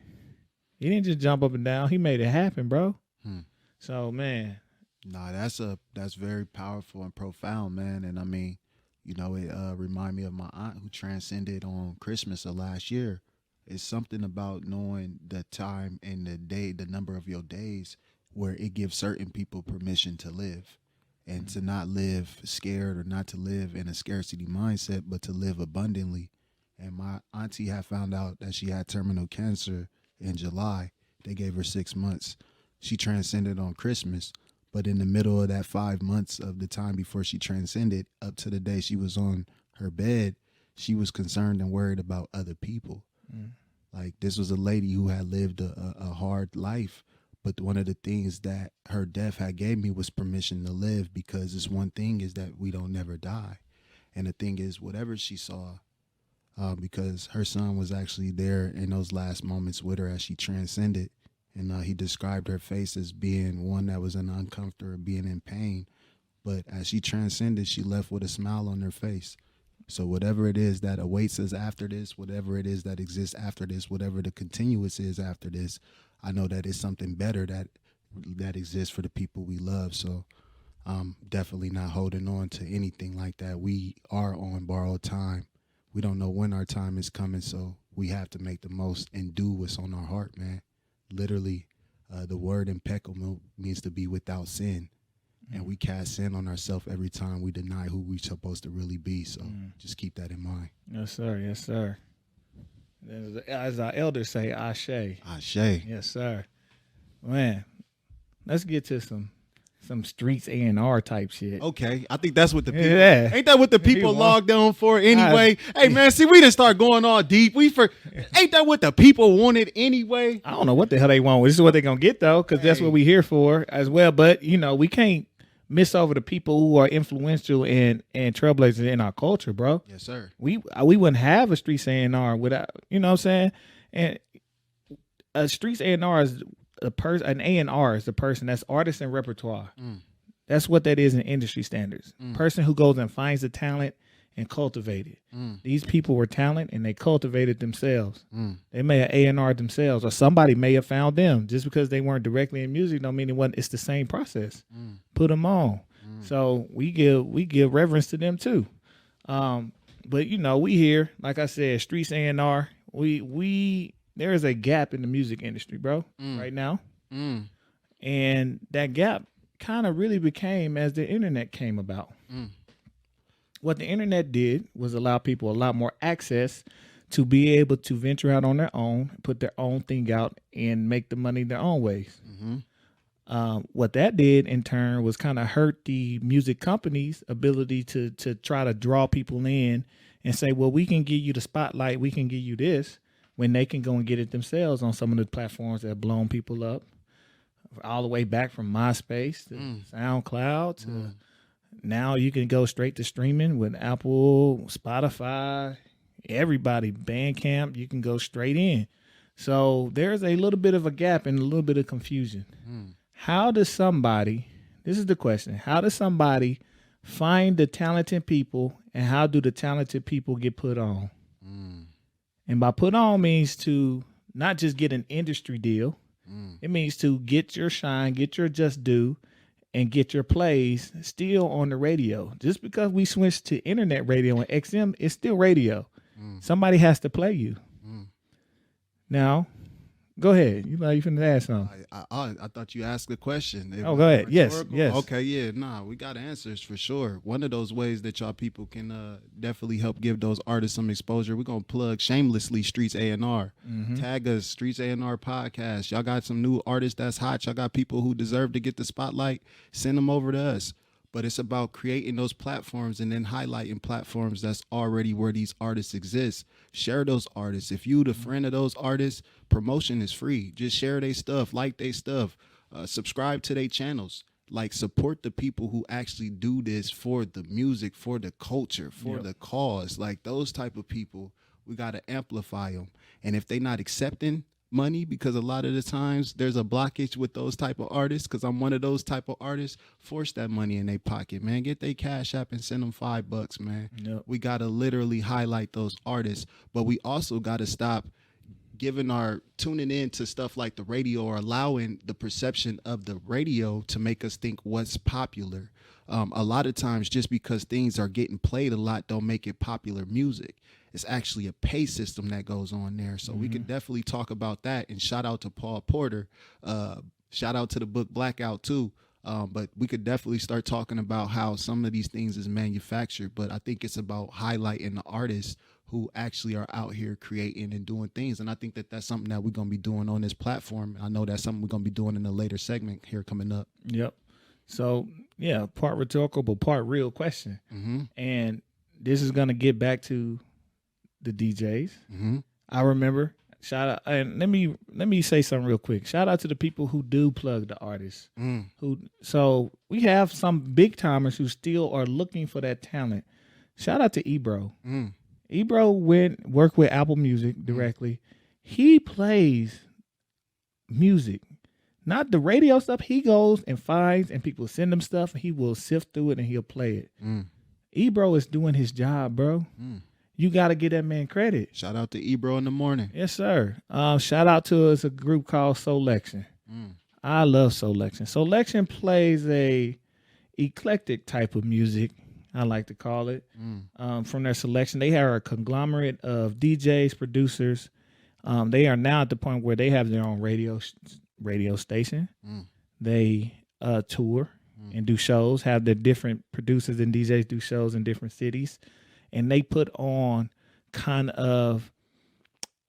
He didn't just jump up and down. He made it happen, bro. So, man. Nah, that's very powerful and profound, man. And I mean, you know, it remind me of my aunt who transcended on Christmas of last year. It's something about knowing the time and the day, the number of your days, where it gives certain people permission to live. And to not live scared or not to live in a scarcity mindset, but to live abundantly. And my auntie had found out that she had terminal cancer in July. They gave her 6 months. She transcended on Christmas. But in the middle of that 5 months of the time before she transcended, up to the day she was on her bed, she was concerned and worried about other people. Like, this was a lady who had lived a hard life. But one of the things that her death had gave me was permission to live, because this one thing is that we don't never die. And the thing is, whatever she saw, because her son was actually there in those last moments with her as she transcended. And he described her face as being one that was in uncomfort or being in pain. But as she transcended, she left with a smile on her face. So whatever it is that awaits us after this, whatever it is that exists after this, whatever the continuous is after this, I know that it's something better that exists for the people we love. So I'm definitely not holding on to anything like that. We are on borrowed time. We don't know when our time is coming, so we have to make the most and do what's on our heart, man. Literally, the word impeccable means to be without sin. And we cast sin on ourselves every time we deny who we're supposed to really be. So just keep that in mind. Yes, sir. Yes, sir. As our elders say, Ashe. Ashe. Yes, sir. Man, let's get to some Streets A&R type shit. Okay, I think that's what the people. Yeah. Ain't that what the people logged on for anyway? Hey man, see, we didn't start going all deep. Ain't that what the people wanted anyway? I don't know what the hell they want. This is what they're gonna get though, because that's what we're here for as well. But we can't miss over the people who are influential and trailblazers in our culture, bro. Yes, sir. We wouldn't have a Streets A&R without, you know what I'm saying? And a Streets A&R is an A&R is the person that's artist and repertoire. That's what that is in industry standards. Person who goes and finds the talent and cultivate it. These people were talent and they cultivated themselves. They may have A&R themselves, or somebody may have found them. Just because they weren't directly in music don't mean it's the same process. Put them on. So we give reverence to them too. But we here, like I said, Streets A&R. There is a gap in the music industry, bro, right now. And that gap kind of really became as the internet came about. What the internet did was allow people a lot more access to be able to venture out on their own, put their own thing out, and make the money their own ways. What that did in turn was kind of hurt the music companies' ability to try to draw people in and say, well, we can give you the spotlight, we can give you this, when they can go and get it themselves on some of the platforms that have blown people up, all the way back from MySpace to SoundCloud to now you can go straight to streaming with Apple, Spotify, everybody, Bandcamp, you can go straight in. So there's a little bit of a gap and a little bit of confusion. How does somebody, this is the question, how does somebody find the talented people and how do the talented people get put on? And by put on means to not just get an industry deal. It means to get your shine, get your just due, and get your plays still on the radio. Just because we switched to internet radio and XM, it's still radio. Somebody has to play you. Now, go ahead. You finna ask something. I thought you asked a question. Go ahead. Yes. Okay, yeah, we got answers for sure. One of those ways that y'all people can definitely help give those artists some exposure. We're gonna plug shamelessly Streets A&R. Tag us, Streets A&R Podcast. Y'all got some new artists that's hot. Y'all got people who deserve to get the spotlight. Send them over to us. But it's about creating those platforms and then highlighting platforms that's already where these artists exist. Share those artists. If you the friend of those artists, promotion is free. Just share their stuff, like their stuff, subscribe to their channels. Like, support the people who actually do this for the music, for the culture, for the cause. Like, those type of people, we got to amplify them. And if they not accepting money, because a lot of the times there's a blockage with those type of artists, because I'm one of those type of artists, force that money in their pocket, man. Get their Cash App and send them $5, man. We got to literally highlight those artists, but we also got to stop tuning in to stuff like the radio, or allowing the perception of the radio to make us think what's popular. A lot of times, just because things are getting played a lot don't make it popular music. It's actually a pay system that goes on there. So we could definitely talk about that. And shout out to Paul Porter. Shout out to the book Blackout too. But we could definitely start talking about how some of these things is manufactured. But I think it's about highlighting the artists who actually are out here creating and doing things. And I think that that's something that we're going to be doing on this platform. I know that's something we're going to be doing in a later segment here coming up. Yep. So, yeah, part rhetorical, but part real question. And this is going to get back to the DJs. I remember, shout out, and let me say something real quick. Shout out to the people who do plug the artists. So we have some big timers who still are looking for that talent. Shout out to Ebro. Ebro worked with Apple Music directly. He plays music, not the radio stuff. He goes and finds, and people send him stuff, and he will sift through it and he'll play it. Ebro is doing his job, bro. You got to give that man credit. Shout out to Ebro in the morning. Yes, sir. Shout out to us, a group called Soulection. I love Soulection. Soulection plays a eclectic type of music, I like to call it. From their selection, they are a conglomerate of DJs, producers. They are now at the point where they have their own radio station. They tour and do shows, have their different producers and DJs do shows in different cities. And they put on kind of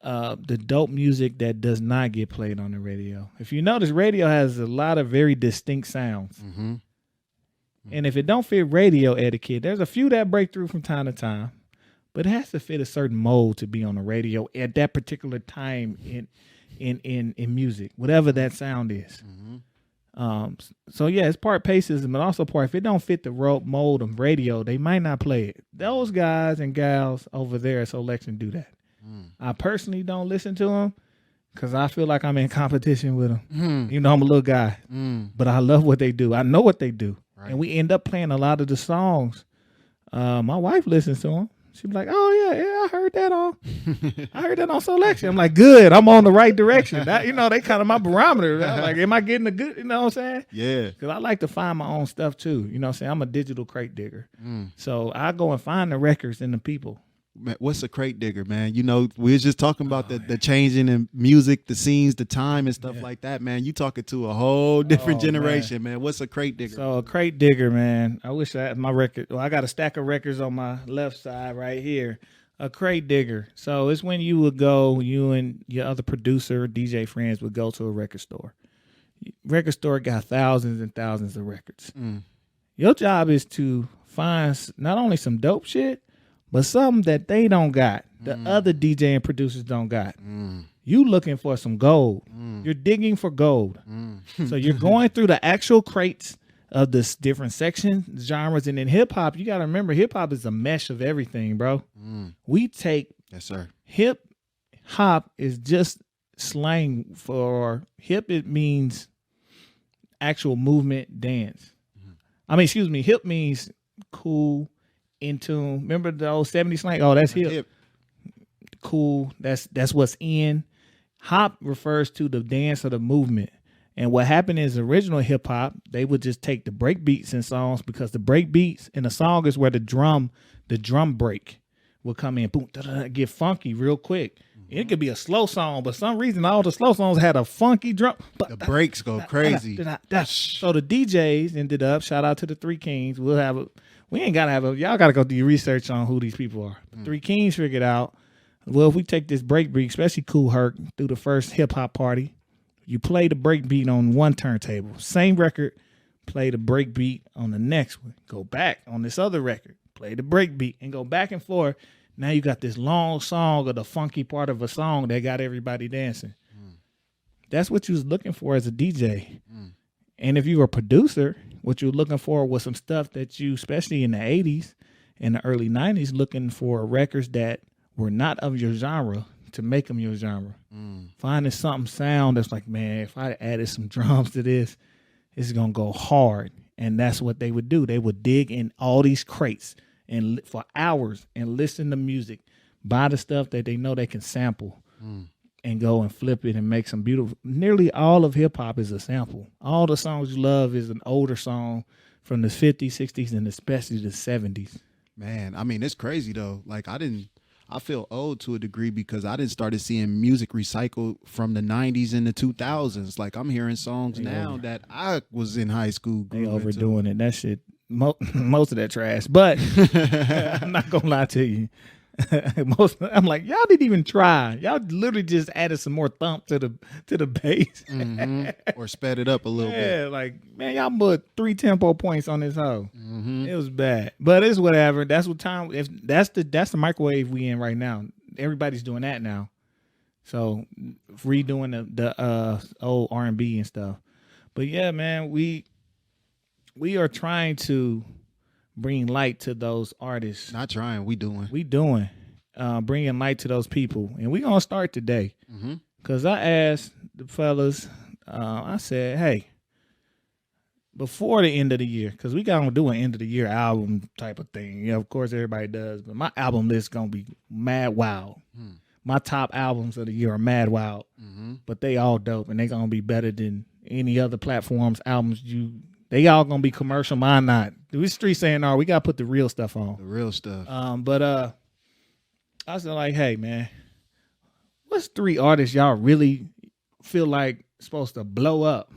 the dope music that does not get played on the radio. If you notice, radio has a lot of very distinct sounds. And if it don't fit radio etiquette, there's a few that break through from time to time, but it has to fit a certain mold to be on the radio at that particular time in music, whatever that sound is. So yeah, it's part pacism, but also part, if it don't fit the mold of radio, they might not play it. Those guys and gals over there at Soulection do that. I personally don't listen to them because I feel like I'm in competition with them. You know, I'm a little guy, but I love what they do. I know what they do. Right. And we end up playing a lot of the songs. My wife listens to them. She be like, "Oh yeah, I heard that on Soulection." I'm like, "Good, I'm on the right direction." That, you know, they kind of my barometer. I'm like, am I getting a good? You know what I'm saying? Yeah. Because I like to find my own stuff too. You know what I'm saying? I'm a digital crate digger, so I go and find the records and the people. Man, what's a crate digger, man? You know, we was just talking about the changing in music, the scenes, the time, and stuff like that, man. You talking to a whole different generation, man. What's a crate digger? So a crate digger, man. I wish I had my record. Well, I got a stack of records on my left side right here. A crate digger. So it's when you would go, you and your other producer, DJ friends would go to a record store. Record store got thousands and thousands of records. Your job is to find not only some dope shit, but something that they don't got, the other DJ and producers don't got. You looking for some gold. You're digging for gold. So you're going through the actual crates of this different sections, genres, and in hip hop, you got to remember, hip hop is a mesh of everything, bro. We take hip hop is just slang for hip. It means actual movement, dance. Hip means cool. In tune. Remember the old 70s slang? Oh, that's hip. Cool. That's what's in. Hop refers to the dance or the movement. And what happened is original hip hop, they would just take the break beats in songs, because the break beats in a song is where the drum break would come in, boom, get funky real quick. It could be a slow song, but for some reason all the slow songs had a funky drum. The breaks go crazy. So the DJs ended up, shout out to the Three Kings. We ain't gotta y'all gotta go do your research on who these people are. Three Kings figured out, well, if we take this break beat, especially Kool Herc, through the first hip hop party, you play the break beat on one turntable. Same record, play the break beat on the next one. Go back on this other record, play the break beat, and go back and forth. Now you got this long song or the funky part of a song that got everybody dancing. That's what you was looking for as a DJ. And if you were a producer, what you're looking for was some stuff that you, especially in the 80s and the early 90s, looking for records that were not of your genre to make them your genre. Finding something sound that's like, man, if I added some drums to this, it's going to go hard. And that's what they would do. They would dig in all these crates and for hours and listen to music, buy the stuff that they know they can sample. And go and flip it and make some beautiful. Nearly all of hip hop is a sample. All the songs you love is an older song from the 50s, 60s, and especially the 70s. Man, I mean, it's crazy though. Like I feel old to a degree because I didn't started seeing music recycled from the 90s and the 2000s. Like I'm hearing songs now that I was in high school. They overdoing it. That shit, most of that trash. But I'm not gonna lie to you. I'm like, y'all didn't even try. Y'all literally just added some more thump to the bass. Or sped it up a little bit. Yeah, like, man, y'all put 3 tempo points on this hoe. It was bad. But it's whatever. That's what time, if that's the microwave we in right now. Everybody's doing that now. So redoing the old R&B and stuff. But yeah, man, we are trying to bring light to those artists. Not trying, we doing. bringing light to those people. And we're going to start today. Because I asked the fellas, I said, hey, before the end of the year, because we got to do an end of the year album type of thing. You know, of course, everybody does. But my album list is going to be mad wild. My top albums of the year are mad wild. But they all dope. And they going to be better than any other platforms, albums they all going to be commercial. Mine not. We Streets A&R. We got to put the real stuff on. The real stuff. But I was like, hey, man, what's 3 artists y'all really feel like supposed to blow up,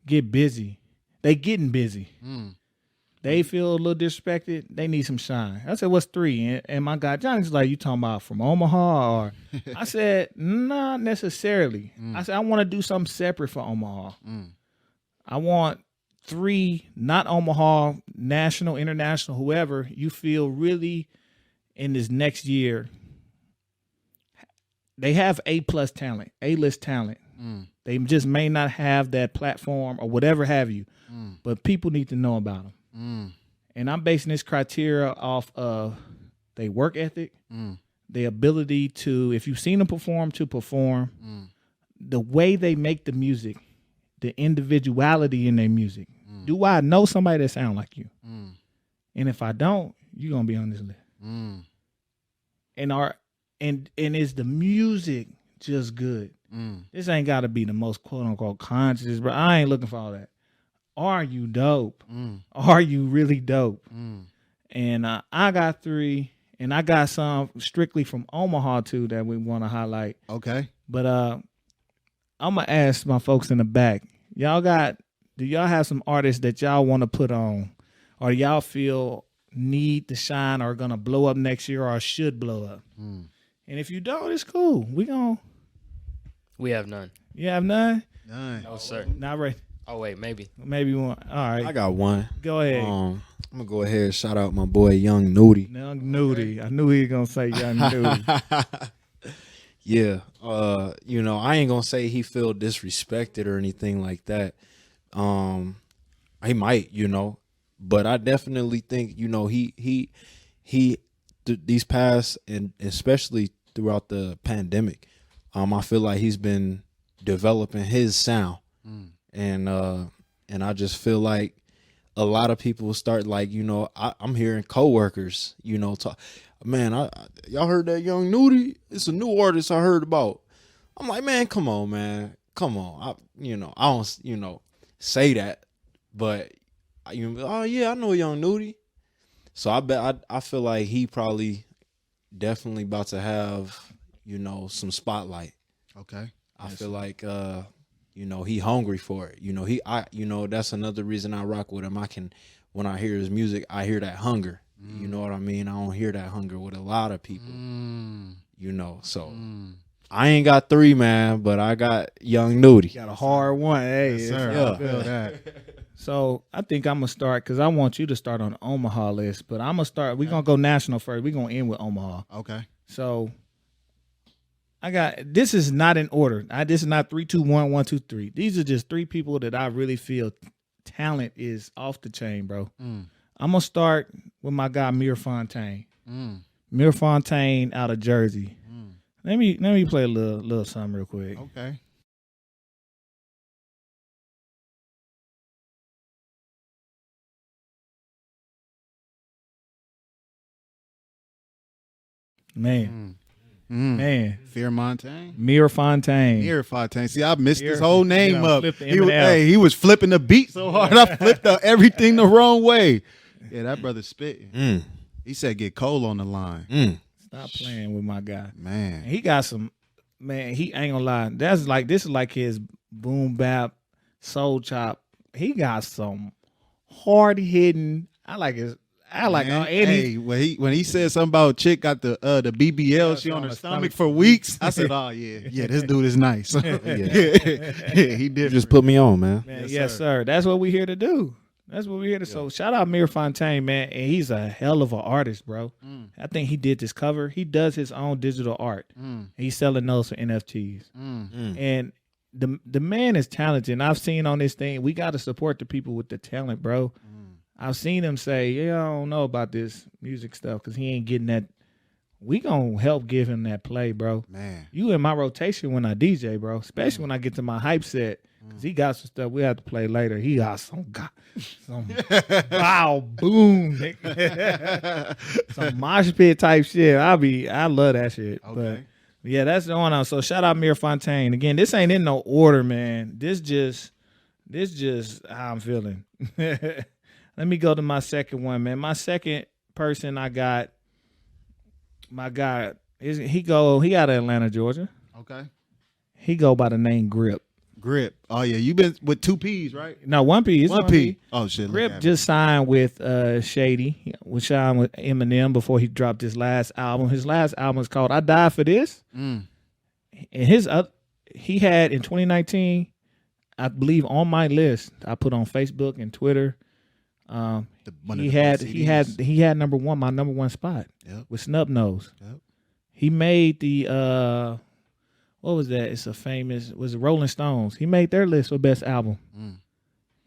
get busy? They getting busy. They feel a little disrespected. They need some shine. I said, what's 3? And my guy Johnny's like, you talking about from Omaha? Or I said, not necessarily. I said, I want to do something separate for Omaha. I want 3, not Omaha, national, international, whoever you feel really in this next year. They have A+ talent, A-list talent. They just may not have that platform or whatever have you, but people need to know about them. And I'm basing this criteria off of their work ethic, their ability to, if you've seen them perform, to perform, the way they make the music, the individuality in their music. Do I know somebody that sound like you? And if I don't, you're going to be on this list. And is the music just good? This ain't got to be the most quote unquote conscious, but I ain't looking for all that. Are you dope? Are you really dope? And I got 3, and I got some strictly from Omaha too that we want to highlight. Okay. But I'm gonna ask my folks in the back. Do y'all have some artists that y'all want to put on, or y'all feel need to shine, or gonna blow up next year, or should blow up? And if you don't, it's cool. We have none. You have none? None. No, sir. Not right. Oh, wait, maybe. Maybe one. All right. I got one. Go ahead. I'm gonna go ahead and shout out my boy Young Nudie. Young Nudie. I knew he was gonna say Young Nudie. Yeah. I ain't gonna say he feel disrespected or anything like that. He might, but I definitely think, these past, and especially throughout the pandemic, I feel like he's been developing his sound. And I just feel like a lot of people start like, I'm hearing coworkers, talk, man, y'all heard that Young Nudie? It's a new artist I heard about. I'm like, man, come on, man. Come on. I don't, say that, but oh yeah, I know Young Nudie. So I feel like he probably definitely about to have, some spotlight. Okay. I feel like he hungry for it. That's another reason I rock with him. When I hear his music, I hear that hunger. You know what I mean? I don't hear that hunger with a lot of people. So I ain't got 3, man, but I got Young Nudie. Got a hard one. Hey, Yes, sir. yeah. I feel that. So I think I'm gonna start because I want you to start on the Omaha list, but I'm gonna start. We're gonna go national first. We're gonna end with Omaha. Okay. So this is not in order. This is not 3, 2, 1, 1, 2, 3. These are just 3 people that I really feel talent is off the chain, bro. I'm gonna start with my guy Mir Fontaine. Mir Fontaine out of Jersey. Let me play a little something real quick. Okay. Man. Fear Montaigne. Mir Fontaine. Mir Fontaine. See, I missed his whole name up. He He was flipping the beat so hard. I flipped everything the wrong way. Yeah, that brother spitting. He said, "Get Cole on the line." Stop playing with my guy. Man, he got some. Man, he ain't gonna lie. This is like his boom bap, soul chop. He got some hard hitting. Hey, when he said something about chick got the BBL, she on her stomach for weeks. I said, "Oh yeah, this dude is nice." He did. Just put me on, man. Yes, sir. That's what we here to do. That's what we here to. So shout out Mir Fontaine, man, and he's a hell of an artist, bro. I think he did this cover. He does his own digital art. He's selling those for NFTs, and the man is talented. And I've seen on this thing, we got to support the people with the talent, bro. I've seen him say, "Yeah, I don't know about this music stuff because he ain't getting that we gonna help give him that play, bro. Man. You in my rotation when I DJ, bro. Especially when I get to my hype set. Cause he got some stuff we have to play later. He got some wow boom, some mosh pit type shit. I love that shit. Okay. But yeah, that's the one. So shout out Mir Fontaine. Again, this ain't in no order, man. This just how I'm feeling. Let me go to my second one, man. My second person I got, my guy he out of Atlanta, Georgia. Okay. He go by the name Grip. Grip. Oh yeah, you been with 2 P's, right? No, 1 P. It's 1 P. Oh shit. Grip just signed with Shady. We signed with Eminem before he dropped his last album. His last album is called "I Died for This." And he had in 2019, I believe on my list, I put on Facebook and Twitter. He had number one, my number one spot with Snub Nose. Yep. He made the what was that? It's a famous was it Rolling Stones. He made their list for best album.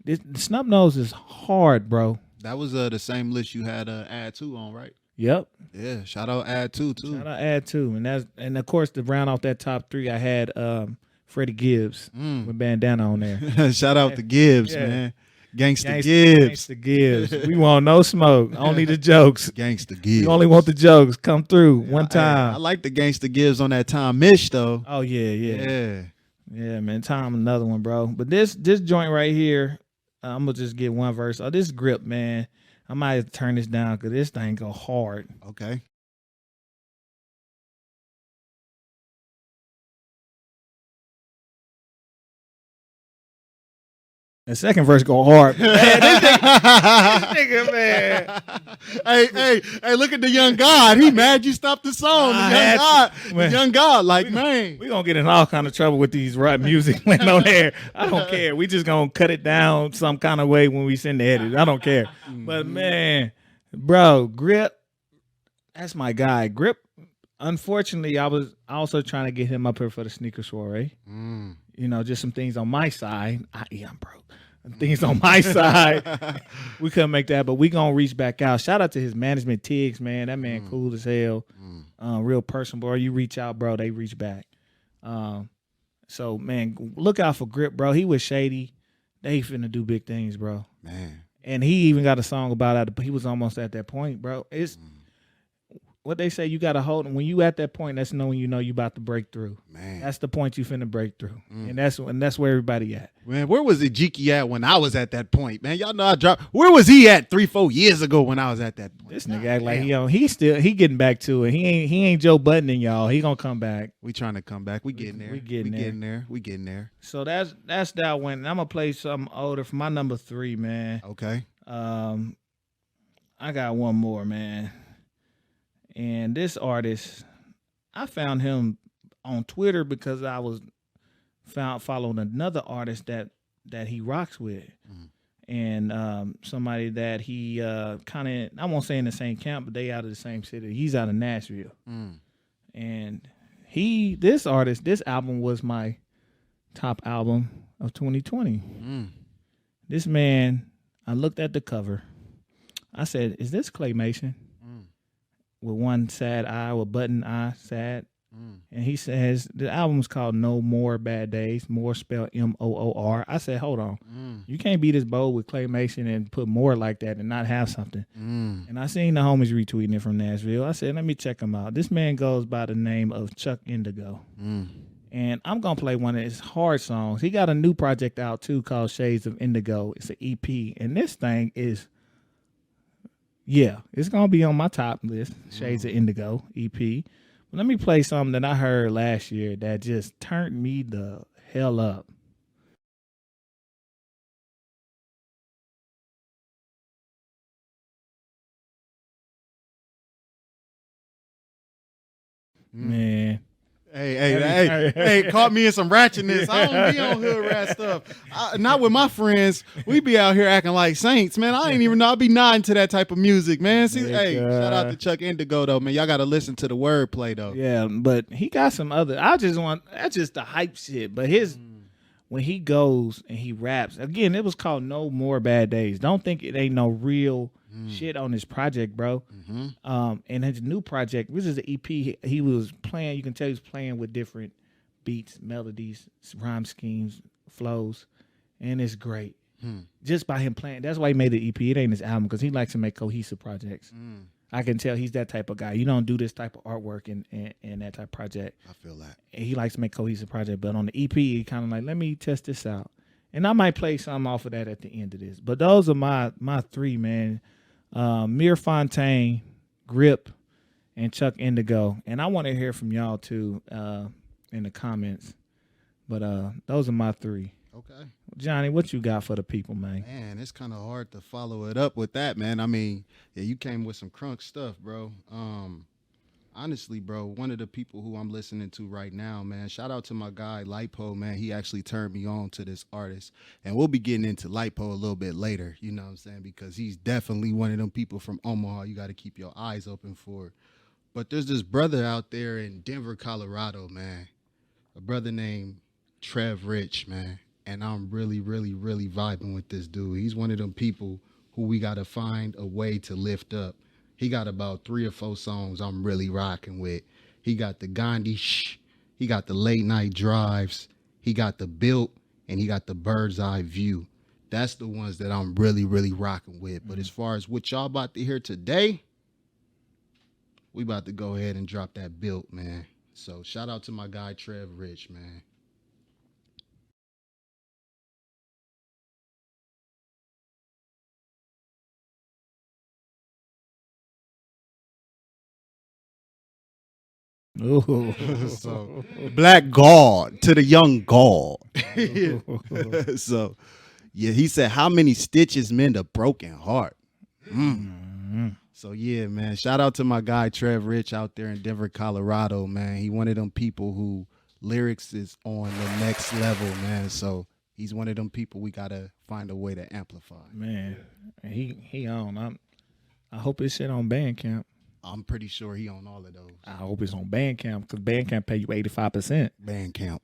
This Snub Nose is hard, bro. That was the same list you had Add 2 on, right? Yep. Yeah. Shout out Add 2 too. Shout out Add 2, and of course to round off that top 3, I had Freddie Gibbs with bandana on there. Shout out to Gibbs, man. Gangsta Gibbs. Gangsta Gibbs. We want no smoke. Only the jokes. Gangsta Gibbs. We only want the jokes. Come through one time. I like the Gangsta Gibbs on that Tom Mish though. Oh yeah, man. Tom, another one, bro. But this joint right here, I'm gonna just get one verse. Oh, this Grip, man. I might have to turn this down because this thing go hard. Okay. The second verse go hard. Man, this nigga, man. Hey, look at the young God. He mad you stopped the song. The young God, like, man. We gonna get in all kind of trouble with these rap music when on there. I don't care. We just gonna cut it down some kind of way when we send the edit. I don't care. But man, bro, Grip, that's my guy. Grip, unfortunately, I was also trying to get him up here for the sneaker soiree. You know, just some things on my side. I'm broke. Things on my side. We couldn't make that, but we gonna reach back out. Shout out to his management, Tiggs, man. That man cool as hell. Real person, bro. You reach out, bro, they reach back. So, man, look out for Grip, bro. He was Shady. They finna do big things, bro. Man. And he even got a song about it. He was almost at that point, bro. It's what they say, you got to hold. When you at that point, that's knowing you know you about to break through. Man. That's the point you finna break through. And that's where everybody at. Man, where was Ejiki at when I was at that point? Man, y'all know I dropped. Where was he at 3-4 years ago when I was at that point? This nigga act like he getting back to it. He ain't Joe Buddening, y'all. He gonna come back. We trying to come back. We getting there. We getting there. So that's that one. I'm gonna play something older for my number 3, man. Okay. I got one more, man. And this artist, I found him on Twitter because I was following another artist that he rocks with. And somebody that he kind of, I won't say in the same camp, but they out of the same city. He's out of Nashville. And this artist, this album was my top album of 2020. This man, I looked at the cover. I said, is this claymation? With one sad eye, with button eye, sad. And he says, the album's called No More Bad Days, more spelled M-O-O-R. I said, hold on. You can't be this bold with claymation and put more like that and not have something. And I seen the homies retweeting it from Nashville. I said, let me check him out. This man goes by the name of Chuck Indigo. And I'm going to play one of his hard songs. He got a new project out, too, called Shades of Indigo. It's an EP. And this thing is... yeah, it's going to be on my top list, Shades of Indigo EP. But let me play something that I heard last year that just turned me the hell up. Man. Hey, caught me in some ratchetness. I don't be on hood rat stuff. Not with my friends. We be out here acting like saints, man. I ain't even know I be nodding to that type of music, man. See, shout out to Chuck Indigo, though, man. Y'all got to listen to the wordplay, though. Yeah, but he got some other. That's just the hype shit. But when he goes and he raps, again, it was called No More Bad Days. Don't think it ain't no real shit on his project, bro. And his new project, which is the EP, he was playing. You can tell he was playing with different beats, melodies, rhyme schemes, flows, and it's great. Just by him playing. That's why he made the EP. It ain't his album because he likes to make cohesive projects. I can tell he's that type of guy. You don't do this type of artwork in that type of project. I feel that. And he likes to make cohesive project, but on the EP, he kind of like, let me test this out. And I might play something off of that at the end of this. But those are my three, man. Mir Fontaine, Grip, and Chuck Indigo. And I want to hear from y'all too in the comments. But those are my three. Okay. Johnny, what you got for the people, man? Man, it's kind of hard to follow it up with that, man. I mean, yeah, you came with some crunk stuff, bro. Honestly, bro, one of the people who I'm listening to right now, man, shout out to my guy, Lipo, man. He actually turned me on to this artist. And we'll be getting into Lipo a little bit later, you know what I'm saying? Because he's definitely one of them people from Omaha. You got to keep your eyes open for. But there's this brother out there in Denver, Colorado, man. A brother named Trev Rich, man. And I'm really, really, really vibing with this dude. He's one of them people who we got to find a way to lift up. He got about 3 or 4 songs I'm really rocking with. He got the Gandhi Shh. He got the Late Night Drives. He got the Built. And he got the Bird's Eye View. That's the ones that I'm really, really rocking with. But as far as what y'all about to hear today, we about to go ahead and drop that Built, man. So shout out to my guy, Trev Rich, man. Ooh. So Black God to the young God. So yeah, he said, how many stitches mend a broken heart? So yeah, man, shout out to my guy Trev Rich out there in Denver, Colorado, man. He one of them people who lyrics is on the next level, man. So he's one of them people we gotta find a way to amplify. Man, he on. I hope his shit on Bandcamp. I'm pretty sure he on all of those. I hope it's on Bandcamp because Bandcamp pay you 85%. Bandcamp.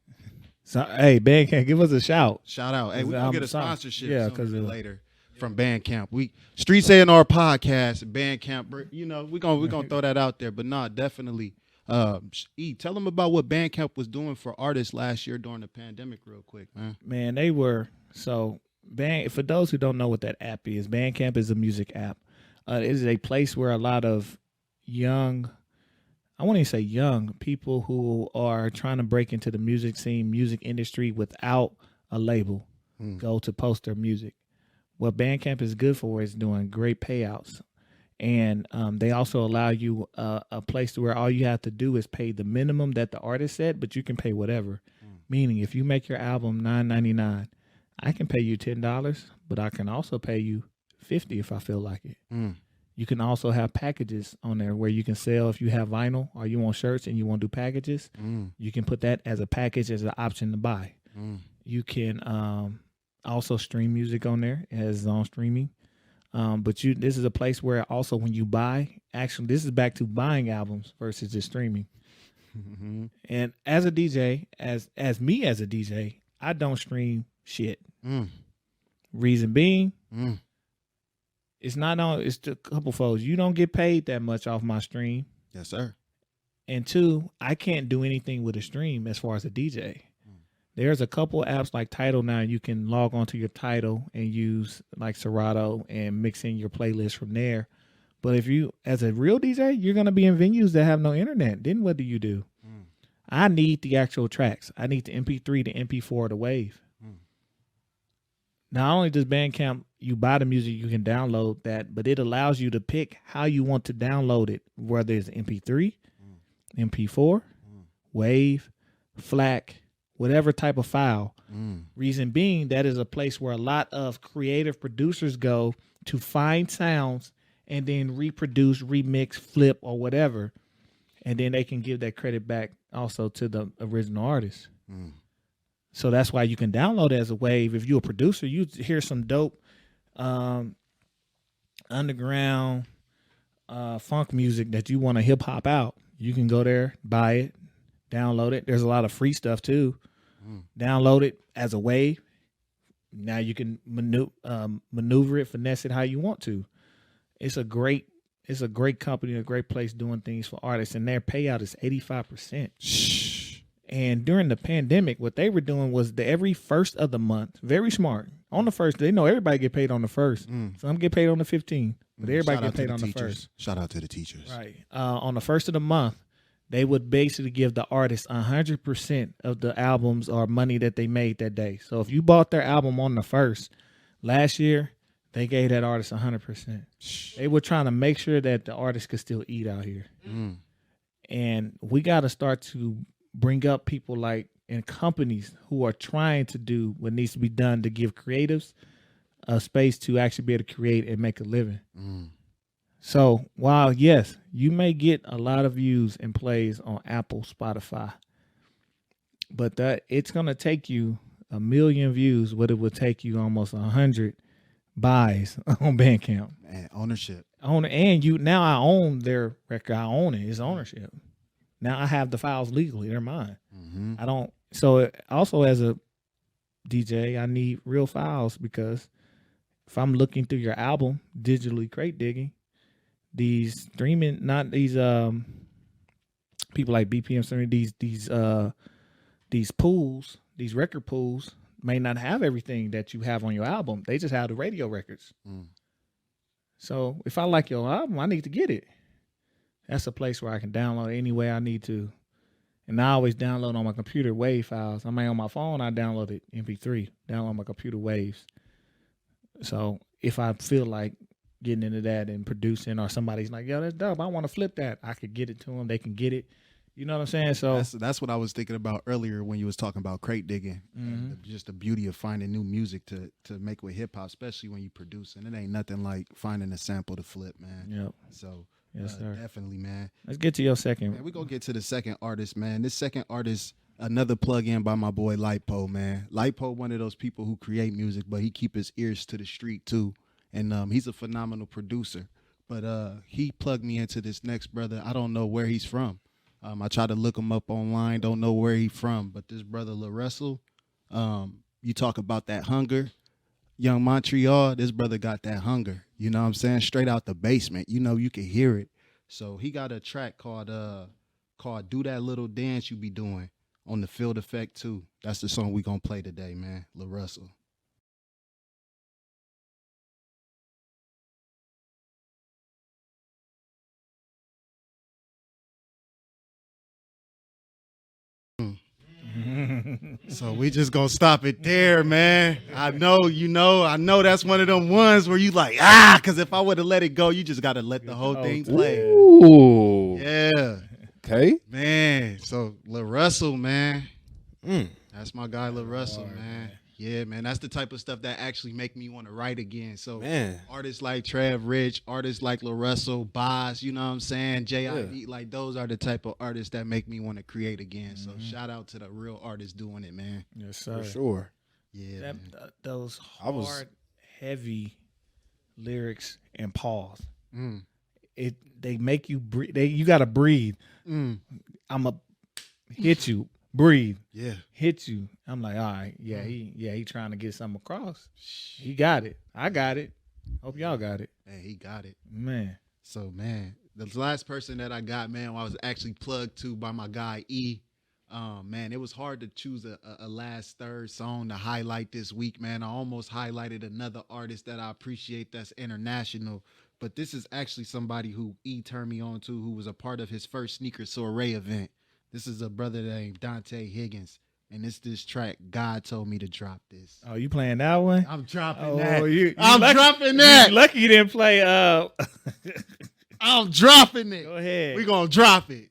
So hey, Bandcamp, give us a shout. Shout out. Hey, we gonna get a sponsorship because later from Bandcamp. We Streets A&R Podcast, Bandcamp. You know, we're gonna throw that out there. But nah, definitely. Tell them about what Bandcamp was doing for artists last year during the pandemic, real quick, man. Man, they were for those who don't know what that app is, Bandcamp is a music app. It is a place where a lot of young, I won't even say young, people who are trying to break into the music scene, music industry without a label, go to post their music. What Bandcamp is good for is doing great payouts. And they also allow you a place where all you have to do is pay the minimum that the artist said, but you can pay whatever. Meaning if you make your album $9.99, I can pay you $10, but I can also pay you $50 if I feel like it. You can also have packages on there where you can sell if you have vinyl or you want shirts and you want to do packages. You can put that as a package as an option to buy. You can also stream music on there as its own streaming. But this is a place where also when you buy, actually this is back to buying albums versus just streaming. And as a DJ, as me as a DJ, I don't stream shit. Reason being, it's not on. It's a couple folds. You don't get paid that much off my stream. Yes, sir. And 2, I can't do anything with a stream as far as a DJ. There's a couple apps like Tidal now. You can log onto your Tidal and use like Serato and mix in your playlist from there. But if you, as a real DJ, you're going to be in venues that have no internet. Then what do you do? I need the actual tracks. I need the MP3, the MP4, the wave. Not only does Bandcamp, you buy the music, you can download that, but it allows you to pick how you want to download it, whether it's MP3, MP4, wave, FLAC, whatever type of file. Reason being, that is a place where a lot of creative producers go to find sounds and then reproduce, remix, flip, or whatever. And then they can give that credit back also to the original artist. So that's why you can download it as a wave. If you're a producer, you hear some dope underground funk music that you want to hip hop out. You can go there, buy it, download it. There's a lot of free stuff too. Download it as a wave. Now you can maneuver it, finesse it how you want to. it's a great company, a great place doing things for artists, and their payout is 85%. Shh. And during the pandemic, what they were doing was every first of the month, very smart. On the first, they know everybody get paid on the first. Some get paid on the 15th, but everybody get paid on the first. Shout out to the teachers. Right. On the first of the month, they would basically give the artist 100% of the albums or money that they made that day. So if you bought their album on the first, last year, they gave that artist 100%. They were trying to make sure that the artist could still eat out here. And we got to start to bring up people like in companies who are trying to do what needs to be done to give creatives a space to actually be able to create and make a living. So while, yes, you may get a lot of views and plays on Apple, Spotify, but that it's going to take you 1 million views, what it would take you almost 100 buys on Bandcamp. And ownership. And now I own their record. I own it. It's ownership. Now I have the files legally. They're mine. I don't. So also as a DJ, I need real files because if I'm looking through your album, digitally crate digging, these streaming, not these people like BPM streaming, these pools, these record pools may not have everything that you have on your album. They just have the radio records. So if I like your album, I need to get it. That's a place where I can download it any way I need to. And I always download on my computer WAV files. I mean, on my phone, I download it MP3, download my computer waves. So if I feel like getting into that and producing, or somebody's like, yo, that's dope, I want to flip that, I could get it to them. They can get it. You know what I'm saying? So that's what I was thinking about earlier when you was talking about crate digging. Just the beauty of finding new music to make with hip hop, especially when you produce. And it ain't nothing like finding a sample to flip, man. Yep. So yes, sir. Definitely, man. Let's get to your second. Man, we're going to get to the second artist, man. This second artist, another plug-in by my boy Lipo, man. Lipo, one of those people who create music, but he keep his ears to the street, too. And he's a phenomenal producer. But he plugged me into this next brother. I don't know where he's from. I tried to look him up online. Don't know where he's from. But this brother, LaRussell, you talk about that hunger. Young Montreal, this brother got that hunger. You know what I'm saying? Straight out the basement. You know, you can hear it. So he got a track called Do That Little Dance You Be Doing on the Field Effect 2. That's the song we going to play today, man. LaRussell. So we just gonna stop it there, man. I know that's one of them ones where you like, because if I would have let it go, you just gotta let the whole thing play. Ooh. Yeah. Okay. Man. So LaRussell, man. That's my guy LaRussell, man. Yeah, man. That's the type of stuff that actually make me want to write again. So artists like Trav Rich, artists like LaRussell, Boz, you know what I'm saying? J.I.D., like those are the type of artists that make me want to create again. So shout out to the real artists doing it, man. Yes, sir. For sure. Yeah. Those hard, heavy lyrics and pause. They make you breathe. You got to breathe. I'ma hit you. Breathe. Yeah. Hit you. I'm like, all right. Yeah, he trying to get something across. He got it. I got it. Hope y'all got it. Hey, he got it. Man. So, man, the last person that I got, man, I was actually plugged to by my guy, E. Man, it was hard to choose a last third song to highlight this week, man. I almost highlighted another artist that I appreciate that's international. But this is actually somebody who E turned me on to, who was a part of his first Sneaker Soiree event. This is a brother named Dante Higgins, and it's this track, God Told Me to Drop This. Oh, you playing that one? I'm dropping that. I'm dropping that. You lucky you didn't play. I'm dropping it. Go ahead. We're going to drop it.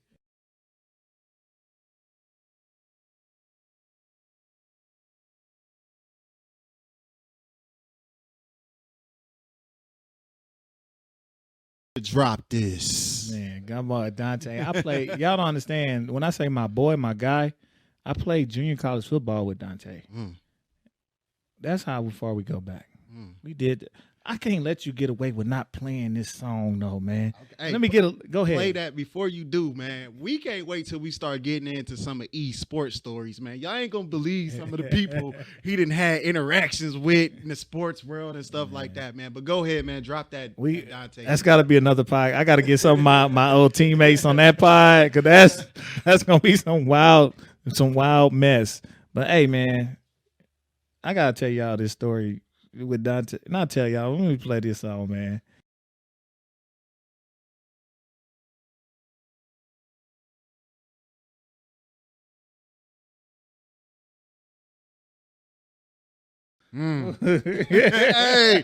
Drop this. Man, come on, Dante. I play. Y'all don't understand. When I say my boy, my guy, I played junior college football with Dante. That's how far we go back. We did. I can't let you get away with not playing this song, though, man. Hey, Let me go ahead. Play that before you do, man. We can't wait till we start getting into some of E sports stories, man. Y'all ain't gonna believe some of the people he done had interactions with in the sports world and stuff like that, man. But go ahead, man. Drop that. Dante. That's got to be another pod. I got to get some of my old teammates on that pod because that's gonna be some wild mess. But hey, man, I gotta tell y'all this story with Dante. Not tell y'all. Let me play this song, man. hey,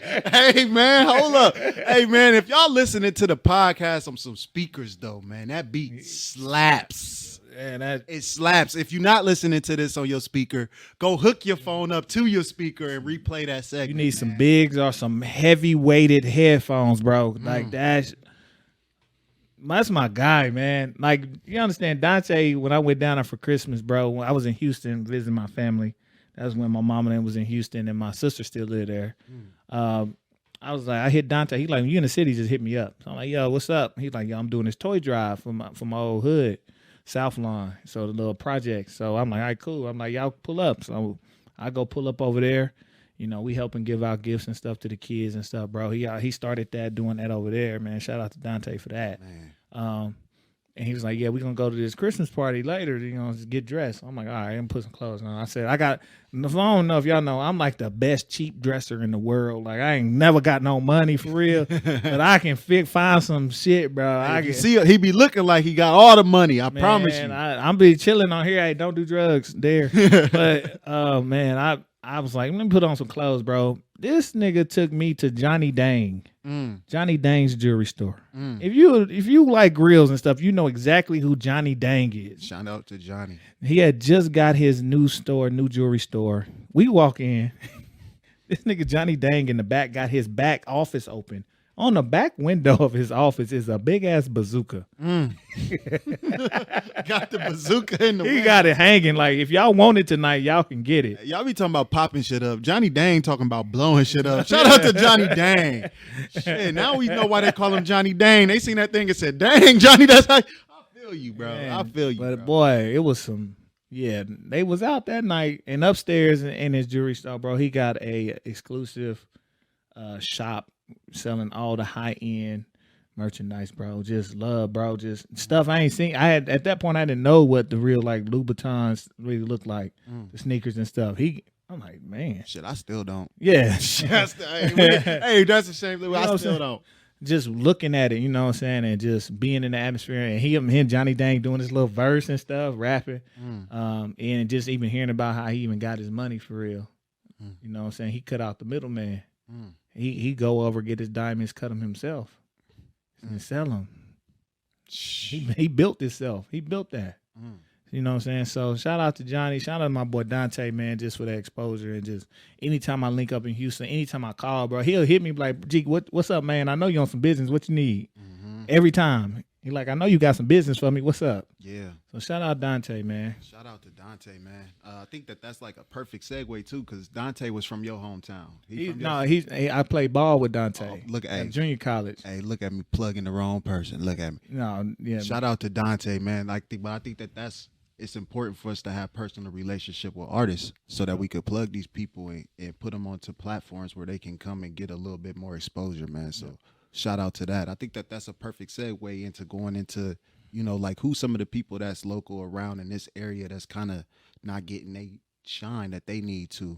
man, hold up. Hey, man, if y'all listening to the podcast on some speakers, though, man, that beat slaps. It slaps. If you're not listening to this on your speaker, go hook your phone up to your speaker and replay that segment. You need some bigs or some heavy-weighted headphones, bro. Like that's my guy, man. Like, you understand, Dante, when I went down there for Christmas, bro, when I was in Houston visiting my family, that was when my mom and them was in Houston and my sister still lived there. I was like, I hit Dante. He like, you in the city, just hit me up. So I'm like, yo, what's up? He's like, yo, I'm doing this toy drive for my old hood, South Lawn. So the little project. So I'm like, all right, cool. I'm like, y'all pull up. So I go pull up over there. You know, we helping give out gifts and stuff to the kids and stuff, bro. He started doing that over there, man. Shout out to Dante for that. Man. And he was like, yeah, we're going to go to this Christmas party later, you know, just get dressed. I'm like, all right, I'm going to put some clothes on. I said, I don't know if y'all know, I'm like the best cheap dresser in the world. Like, I ain't never got no money for real, but I can find some shit, bro. Hey, see, he be looking like he got all the money, I promise you. I'm be chilling on here. Hey, don't do drugs there. But, man, I was like, let me put on some clothes, bro. This nigga took me to Johnny Dang. Johnny Dang's jewelry store. If you like grills and stuff, you know exactly who Johnny Dang is. Shout out to Johnny. He had just got his new jewelry store. We walk in. This nigga Johnny Dang in the back got his back office open. On the back window of his office is a big ass bazooka. Got the bazooka in the window. He got it hanging. Like, if y'all want it tonight, y'all can get it. Y'all be talking about popping shit up. Johnny Dang talking about blowing shit up. Shout out to Johnny Dang. Shit, now we know why they call him Johnny Dang. They seen that thing and said, dang, Johnny, that's how. I feel you, bro. Man, I feel you, but boy, it was some. Yeah, they was out that night and upstairs in his jewelry store, bro. He got a exclusive shop selling all the high end merchandise, bro. Just love, bro. Just stuff I ain't seen. At that point I didn't know what the real like Louboutins really looked like, the sneakers and stuff. I'm like, man, shit, I still don't. Yeah, hey, that's a shame. I still don't. Just looking at it, you know what I'm saying, and just being in the atmosphere, and him and Johnny Dang doing this little verse and stuff, rapping, and just even hearing about how he even got his money for real. You know what I'm saying? He cut out the middleman. He go over, get his diamonds, cut them himself, and sell them. He built himself. He built that. You know what I'm saying? So shout out to Johnny. Shout out to my boy Dante, man, just for the exposure. And just anytime I link up in Houston, anytime I call, bro, he'll hit me like, G, what's up, man? I know you on some business. What you need? Every time. He like, I know you got some business for me. What's up? Yeah. So shout out Dante, man. Shout out to Dante, man. I think that's like a perfect segue too, because Dante was from your hometown. I played ball with Dante. Look at junior college. Hey, look at me plugging the wrong person. Look at me. No, yeah. Shout out to Dante, man. But I think it's important for us to have personal relationship with artists so that we could plug these people and put them onto platforms where they can come and get a little bit more exposure, man. So shout out to that. I think that's a perfect segue into going into, you know, like who some of the people that's local around in this area that's kind of not getting they shine that they need to.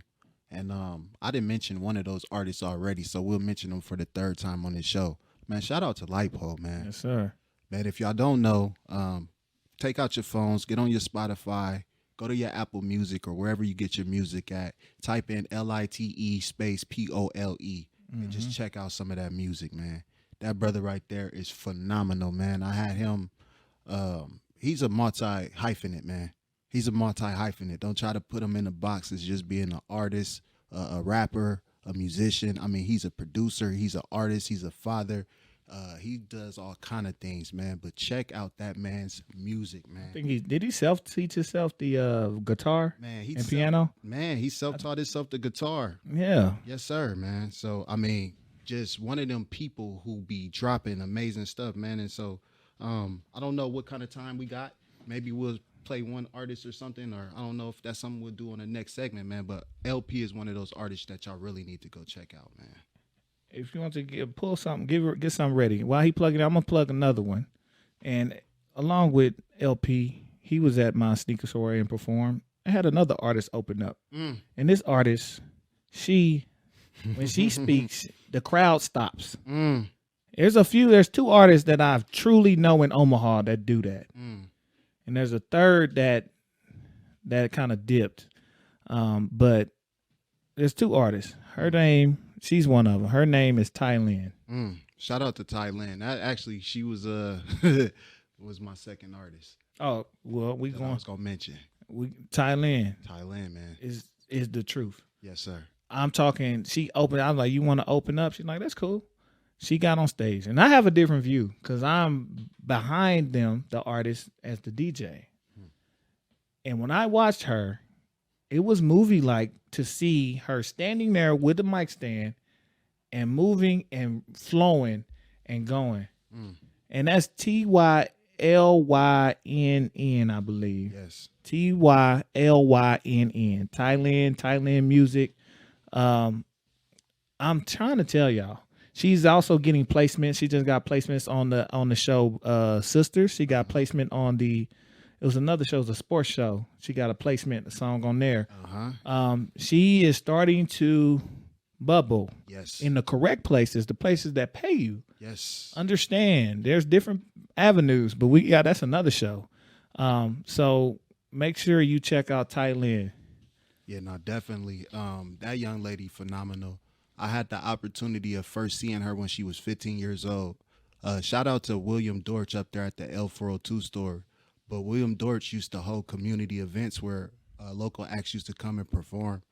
And I didn't mention one of those artists already, so we'll mention them for the third time on this show. Man, shout out to Lipo, man. Yes, sir. Man, if y'all don't know, take out your phones, get on your Spotify, go to your Apple Music or wherever you get your music at. Type in LITE space POLE and just check out some of that music, man. That brother right there is phenomenal, man. I had him. He's a multi-hyphenate, man. He's a multi-hyphenate. Don't try to put him in a box as just being an artist, a rapper, a musician. I mean, he's a producer. He's an artist. He's a father. He does all kind of things, man. But check out that man's music, man. I think did he self-teach himself the guitar piano? Man, he self-taught himself the guitar. Yeah. Yes, sir, man. So, I mean, just one of them people who be dropping amazing stuff, man. And so I don't know what kind of time we got. Maybe we'll play one artist or something, or I don't know if that's something we'll do on the next segment, man. But LP is one of those artists that y'all really need to go check out, man. If you want to pull something, get something ready. While he plugging it, I'm gonna plug another one. And along with LP, he was at my sneaker soiree and performed. I had another artist open up, and this artist, when she speaks, the crowd stops. There's two artists that I truly know in Omaha that do that, and there's a third that kind of dipped. But there's two artists. She's one of them. Her name is Thailand. Shout out to Thailand. That actually, she was was my second artist. Oh well, I was gonna mention. Thailand, man, is the truth. Yes, sir. I'm talking. She opened. I was like, "You want to open up?" She's like, "That's cool." She got on stage, and I have a different view because I'm behind them, the artist, as the DJ. And when I watched her, it was movie-like to see her standing there with the mic stand and moving and flowing and going. And that's Tylynn, I believe. Yes. Tylynn. Thailand music. I'm trying to tell y'all. She's also getting placements. She just got placements on the show Sisters. She got placement on it was another show, it was a sports show. She got a placement, a song on there. She is starting to bubble. Yes. In the correct places, the places that pay you. Yes. Understand, there's different avenues, but that's another show. So make sure you check out Thailand. Yeah, no, definitely. That young lady, phenomenal. I had the opportunity of first seeing her when she was 15 years old. Shout out to William Dortch up there at the L402 store. But William Dortch used to hold community events where local acts used to come and perform.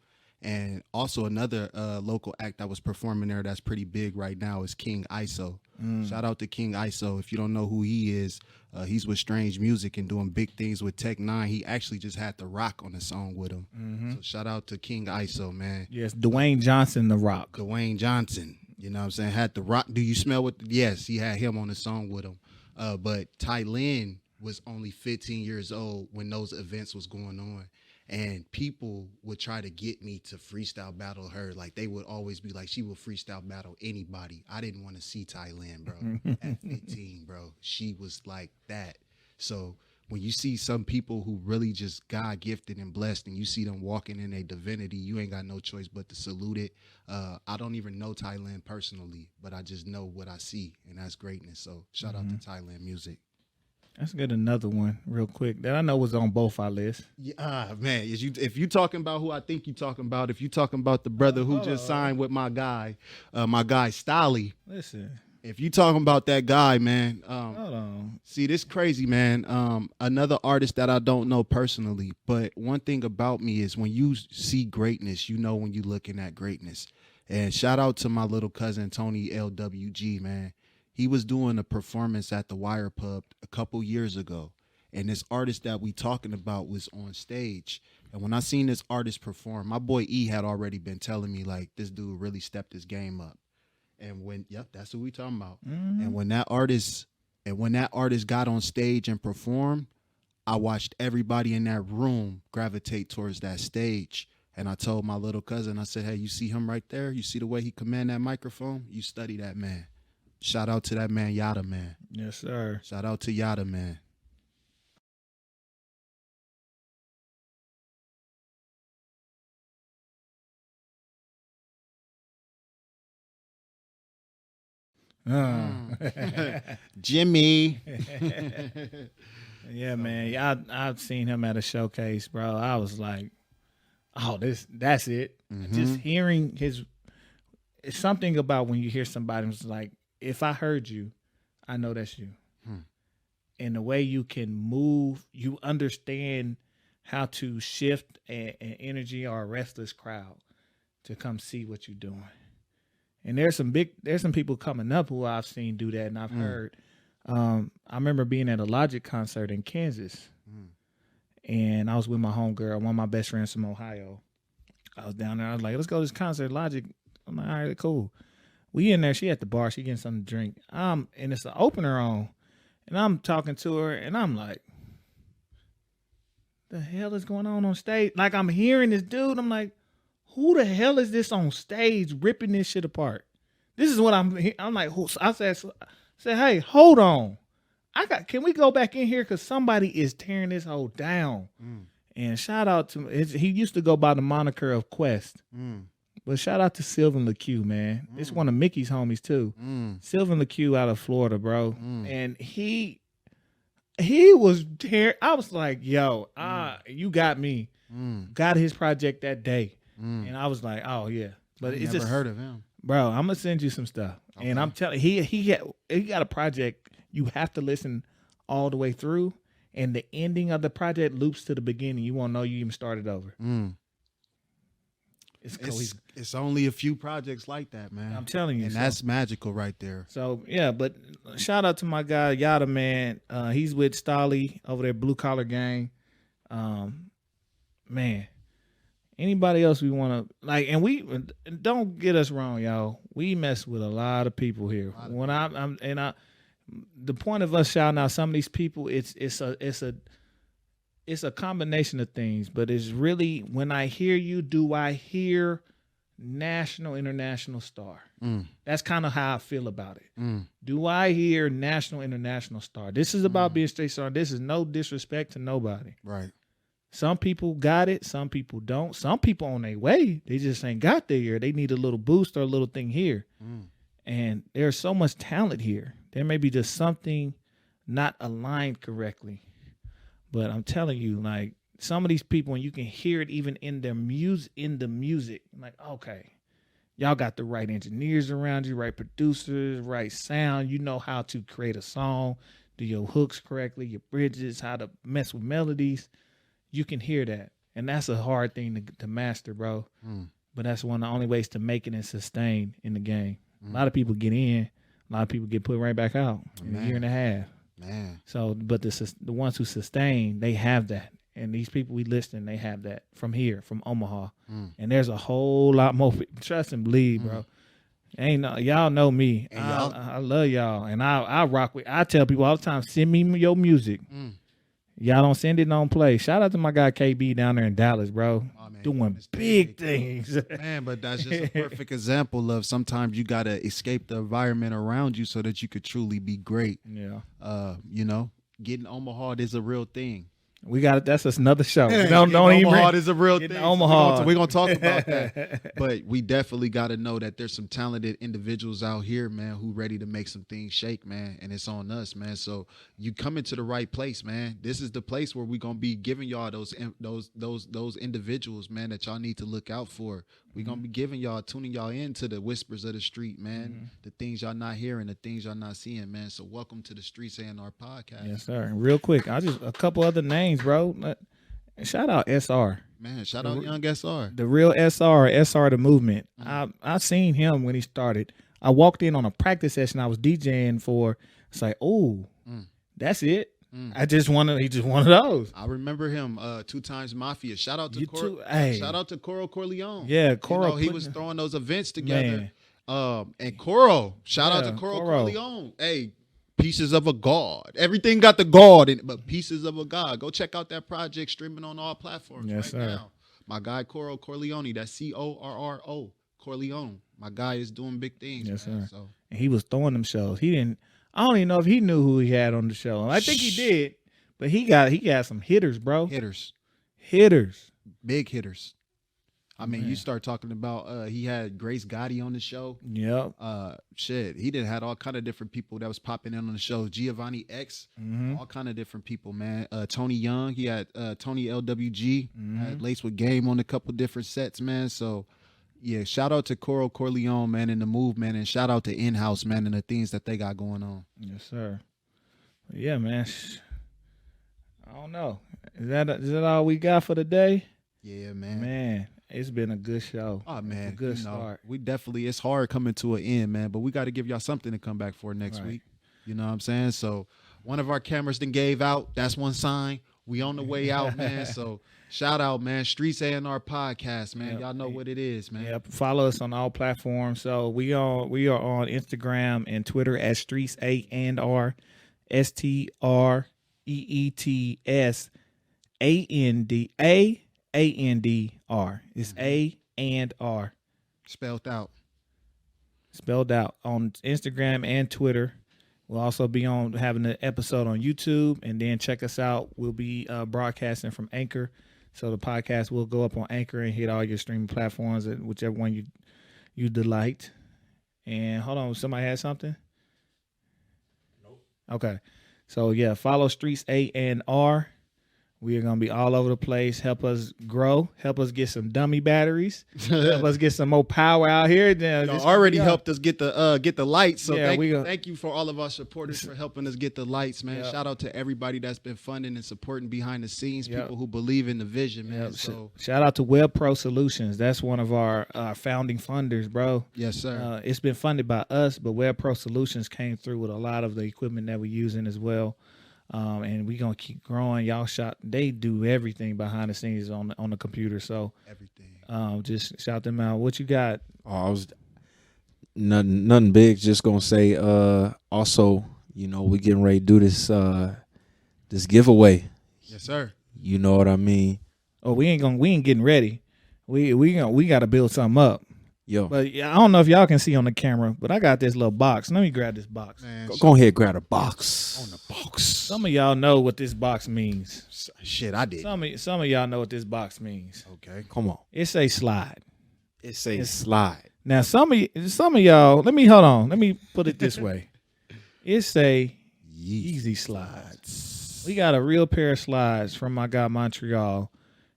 And also another local act that was performing there that's pretty big right now is King ISO. Shout out to King ISO. If you don't know who he is, he's with Strange Music and doing big things with Tech 9. He actually just had The Rock on the song with him. So shout out to King ISO, man. Yes, Dwayne Johnson, The Rock. Dwayne Johnson, you know what I'm saying? Had The Rock. Do you smell what? Yes, he had him on the song with him. But Thailand was only 15 years old when those events was going on. And people would try to get me to freestyle battle her. Like, they would always be like, she will freestyle battle anybody. I didn't want to see Thailand, bro. At 15, bro. She was like that. So when you see some people who really just God gifted and blessed, and you see them walking in a divinity, you ain't got no choice but to salute it. I don't even know Thailand personally, but I just know what I see, and that's greatness. So shout out to Thailand music. Let's get another one real quick that I know was on both our lists. Yeah, man, if you talking about who I think you talking about, if you talking about the brother who just signed with my guy Stolly. Listen. If you talking about that guy, man, Hold on. See, this crazy, man. Another artist that I don't know personally, but one thing about me is when you see greatness, you know when you looking at greatness. And shout out to my little cousin Tony LWG, man. He was doing a performance at the Wire Pub a couple years ago, and this artist that we talking about was on stage. And when I seen this artist perform, my boy E had already been telling me, like, this dude really stepped his game up. And that's what we talking about. And when that artist got on stage and performed, I watched everybody in that room gravitate towards that stage. And I told my little cousin, I said, hey, you see him right there? You see the way he command that microphone? You study that man. Shout out to that man, Yada Man. Yes, sir. Shout out to Yada Man. Jimmy. Yeah, man. I've seen him at a showcase, bro. I was like, oh, that's it. Just hearing it's something about when you hear somebody who's like, if I heard you, I know that's you. And the way you can move, you understand how to shift an energy or a restless crowd to come see what you're doing. And there's some people coming up who I've seen do that, and I've heard. I remember being at a Logic concert in Kansas, and I was with my homegirl, one of my best friends from Ohio. I was down there. I was like, let's go to this concert, Logic. I'm like, all right, cool. We in there. She at the bar. She getting something to drink. And it's an opener on, and I'm talking to her, and I'm like, "The hell is going on stage?" Like I'm hearing this dude. I'm like, "Who the hell is this on stage ripping this shit apart?" This is what I'm like. I said, "Hey, hold on. Can we go back in here because somebody is tearing this hole down?" And shout out to he used to go by the moniker of Quest. But shout out to Sylvan LeCue, man. It's one of Mickey's homies too. Sylvan LeCue out of Florida, bro. And he was I was like, yo, you got me. Got his project that day. And I was like, oh yeah. But it's never just heard of him. Bro, I'm gonna send you some stuff. Okay. And I'm telling he got a project you have to listen all the way through. And the ending of the project loops to the beginning. You won't know you even started over. It's only a few projects like that, man. I'm telling you. And that's magical right there. So, yeah, but shout out to my guy, Yada, man. He's with Stolly over there, Blue Collar Gang. Man, anybody else we want to, like, and we, don't get us wrong, y'all. We mess with a lot of people here. The point of us shouting out some of these people, it's a combination of things, but it's really, when I hear you, do I hear national, international star? That's kind of how I feel about it. Do I hear national, international star? This is about being straight star. This is no disrespect to nobody. Right. Some people got it. Some people don't. Some people on their way. They just ain't got there. They need a little boost or a little thing here. And there's so much talent here. There may be just something not aligned correctly. But I'm telling you, like, some of these people, and you can hear it even in their music, like, okay, y'all got the right engineers around you, right producers, right sound. You know how to create a song, do your hooks correctly, your bridges, how to mess with melodies. You can hear that. And that's a hard thing to master, bro. But that's one of the only ways to make it and sustain in the game. A lot of people get in. A lot of people get put right back out in a year and a half. Man. So, but the ones who sustain, they have that. And these people we listing, they have that from here, from Omaha. And there's a whole lot more. Trust and believe, bro. Y'all know me. I love y'all. And I rock with, I tell people all the time, send me your music. Y'all don't send it, don't play. Shout out to my guy KB down there in Dallas, bro. Oh, man, doing big things. Man, but that's just a perfect example of sometimes you got to escape the environment around you so that you could truly be great. Yeah. You know, getting Omaha is a real thing. We got it. That's another show. Don't even Omaha is a real thing. Omaha. So we're gonna talk about that. But we definitely got to know that there's some talented individuals out here, man, who ready to make some things shake, man. And it's on us, man. So you coming to the right place, man. This is the place where we're gonna be giving y'all those individuals, man, that y'all need to look out for. We're gonna be giving y'all, tuning y'all into the whispers of the street, man. The things y'all not hearing, the things y'all not seeing, man. So welcome to the Streets A&R Podcast. Yes, sir. And real quick, a couple other names, bro. Shout out SR. Man, shout out young SR. The real SR the movement. I seen him when he started. I walked in on a practice session I was DJing for. It's like, oh, that's it. He just one of those. I remember him 2 Times Mafia. Shout out to shout out to Coro Corleone. Yeah, Coro. He was throwing those events together. And Coro, shout out to Coro Corleone. Hey, Pieces of a God. Everything got the God in it, but Pieces of a God. Go check out that project streaming on all platforms now. My guy Coro Corleone, that's Corro Corleone. My guy is doing big things. Yes, man. sir. So. And he was throwing them shows. I don't even know if he knew who he had on the show. I think he did, but he got some hitters, bro. Hitters. Big hitters. I mean, you start talking about he had Grace Gotti on the show. Yep. He had all kind of different people that was popping in on the show. Giovanni X, all kind of different people, man. Tony Young, he had Tony LWG, had Lace with Game on a couple different sets, man. So, yeah, shout out to Coro Corleone, man, and the move, man, and shout out to In-House, man, and the things that they got going on. Yes, sir. Yeah, man. I don't know. Is that all we got for today? Yeah, man. Man. It's been a good show. Oh, man. A good start. We definitely, it's hard coming to an end, man, but we got to give y'all something to come back for next week. You know what I'm saying? So one of our cameras then gave out. That's one sign. We on the way out, man. So shout out, man. Streets A&R Podcast, man. Yep. Y'all know what it is, man. Yep. Follow us on all platforms. So we are on Instagram and Twitter at Streets A&R, STREETS ANDR. It's A&R. Spelled out. Spelled out on Instagram and Twitter. We'll also be having an episode on YouTube, and then check us out. We'll be broadcasting from Anchor. So the podcast will go up on Anchor and hit all your streaming platforms, whichever one you delight. And hold on, somebody had something? Nope. Okay. So yeah, follow Streets A&R. We are going to be all over the place. Help us grow. Help us get some dummy batteries. Help us get some more power out here. Y'all already helped us get the lights. So Yeah, thank you for all of our supporters for helping us get the lights, man. Yep. Shout out to everybody that's been funding and supporting behind the scenes, Yep. people who believe in the vision, man. Yep. So Shout out to Web Pro Solutions. That's one of our founding funders, bro. yes, sir. It's been funded by us, but Web Pro Solutions came through with a lot of the equipment that we're using as well. And we're going to keep growing. They do everything behind the scenes on the computer. So Everything. just shout them out. What you got? I was nothing big. Just gonna say. Also, we getting ready to do this giveaway. Yes, sir. You know what I mean? Oh, we ain't getting ready. We got to build something up. Yo, But I don't know if y'all can see on the camera, but I got this little box. Let me grab this box. Man, go ahead, grab a box. on the box. Some of y'all know what this box means. Shit, I did. Some of y'all know what this box means. Okay. Come on. It's a slide. It's a slide. Now some of y'all, hold on. Let me put it this way. It's a Yeezy slides. We got a real pair of slides from my guy Montreal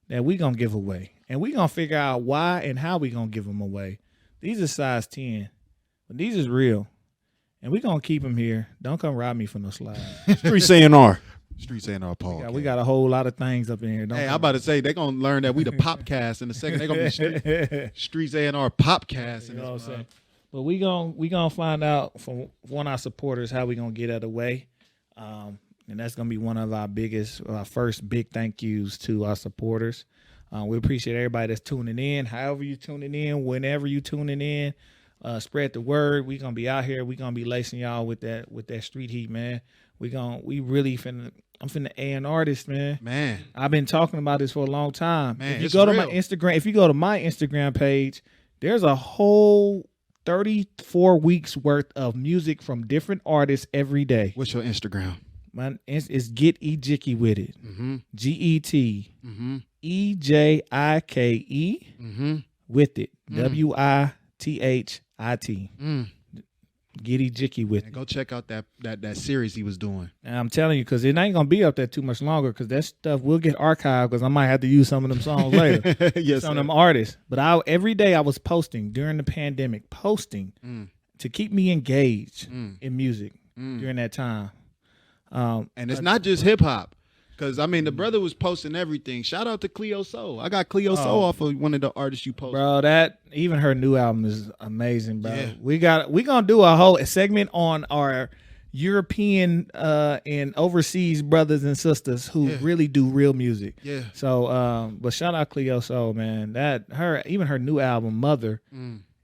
that we gonna give away. And we gonna figure out why and how we gonna give them away. These are size 10, but these is real. And we gonna keep them here. Don't come rob me for no slides. Streets A&R. Streets A&R Podcast. We got a whole lot of things up in here. Hey, I'm about to say they're gonna learn that we the Popcast in a second. They're gonna be Streets A&R Popcast. You know what I'm saying? But we gonna find out from one of our supporters how we gonna get out of the way. And that's gonna be one of our first big thank yous to our supporters. We appreciate everybody that's tuning in. However you tuning in, whenever you tuning in, spread the word. We gonna be out here. We gonna be lacing y'all with that street heat, man. I'm finna A&R this, man. Man, I've been talking about this for a long time. Man, if you it's go to real. my Instagram page, there's a whole 34 weeks worth of music from different artists every day. what's your Instagram? It's Get Ejike with it. Mm-hmm. GET Mm-hmm. EJIKE Mm-hmm. with it. WITHIT. Get Ejike with And it. go check out that series he was doing. And I'm telling you, because it ain't gonna be up there too much longer. Because that stuff will get archived. Because I might have to use some of them songs later. Yes, Some of sir. them artists. But every day I was posting during the pandemic, to keep me engaged in music during that time. And it's not just hip hop. Because, I mean, the brother was posting everything. Shout out to Cleo Soul. I got Cleo Soul off of one of the artists you posted. Bro, even her new album is amazing, bro. Yeah. We gonna do a whole segment on our European and overseas brothers and sisters who really do real music. Yeah. So, but shout out Cleo Soul, man. Even her new album, Mother,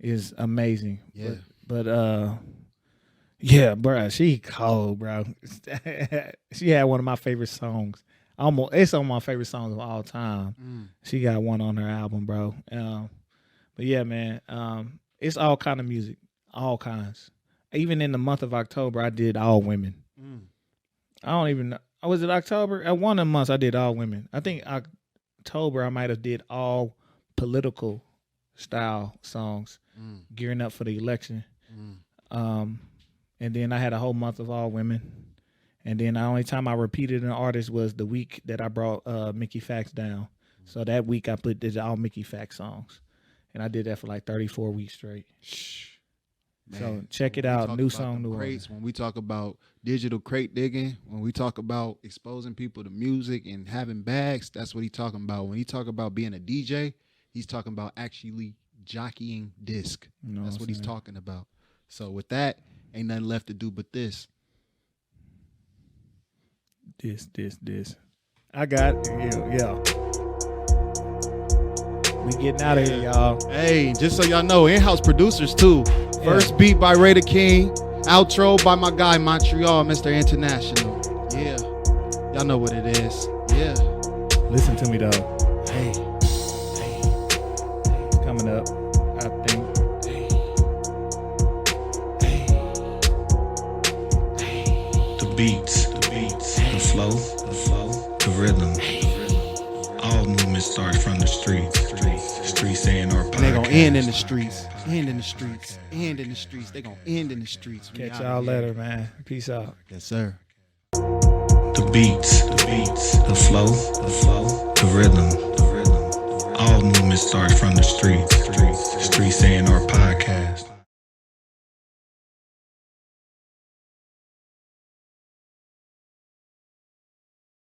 is amazing. Yeah. But yeah, bro, she cold, bro. She had one of my favorite songs. It's on my favorite songs of all time. She got one on her album, bro. But yeah, man, it's all kind of music, all kinds. Even in the month of October, I did all women. I don't even know. Was it October? At one of the months, I did all women. I think October, I might have did all political style songs, gearing up for the election. And then I had a whole month of all women. And then the only time I repeated an artist was the week that I brought Mickey Fax down. So that week I did all Mickey Fax songs. And I did that for like 34 weeks straight. Man, so check it when we out. talk New about song, them new crates, artist. when we talk about digital crate digging, when we talk about exposing people to music and having bags, that's what he's talking about. When he talk about being a DJ, he's talking about actually jockeying disc. You know That's what he's saying? talking about. So with that, ain't nothing left to do but this. This. I got yeah. We getting out of here, y'all. Hey, just so y'all know, in-house producers too. First beat by Ray the King. Outro by my guy Montreal, Mr. International. Yeah. Y'all know what it is. Yeah. Listen to me though. Hey. It's coming up, I think. The beats, the flow, the rhythm. All movement starts from the streets. Streets A&R Podcast. And they gonna end in the streets. End in the streets. End in the streets. They gonna end in the streets. Catch y'all later, man. Peace out. Yes, sir. The beats, the flow, the rhythm. All movement starts from the streets. Streets A&R Podcast.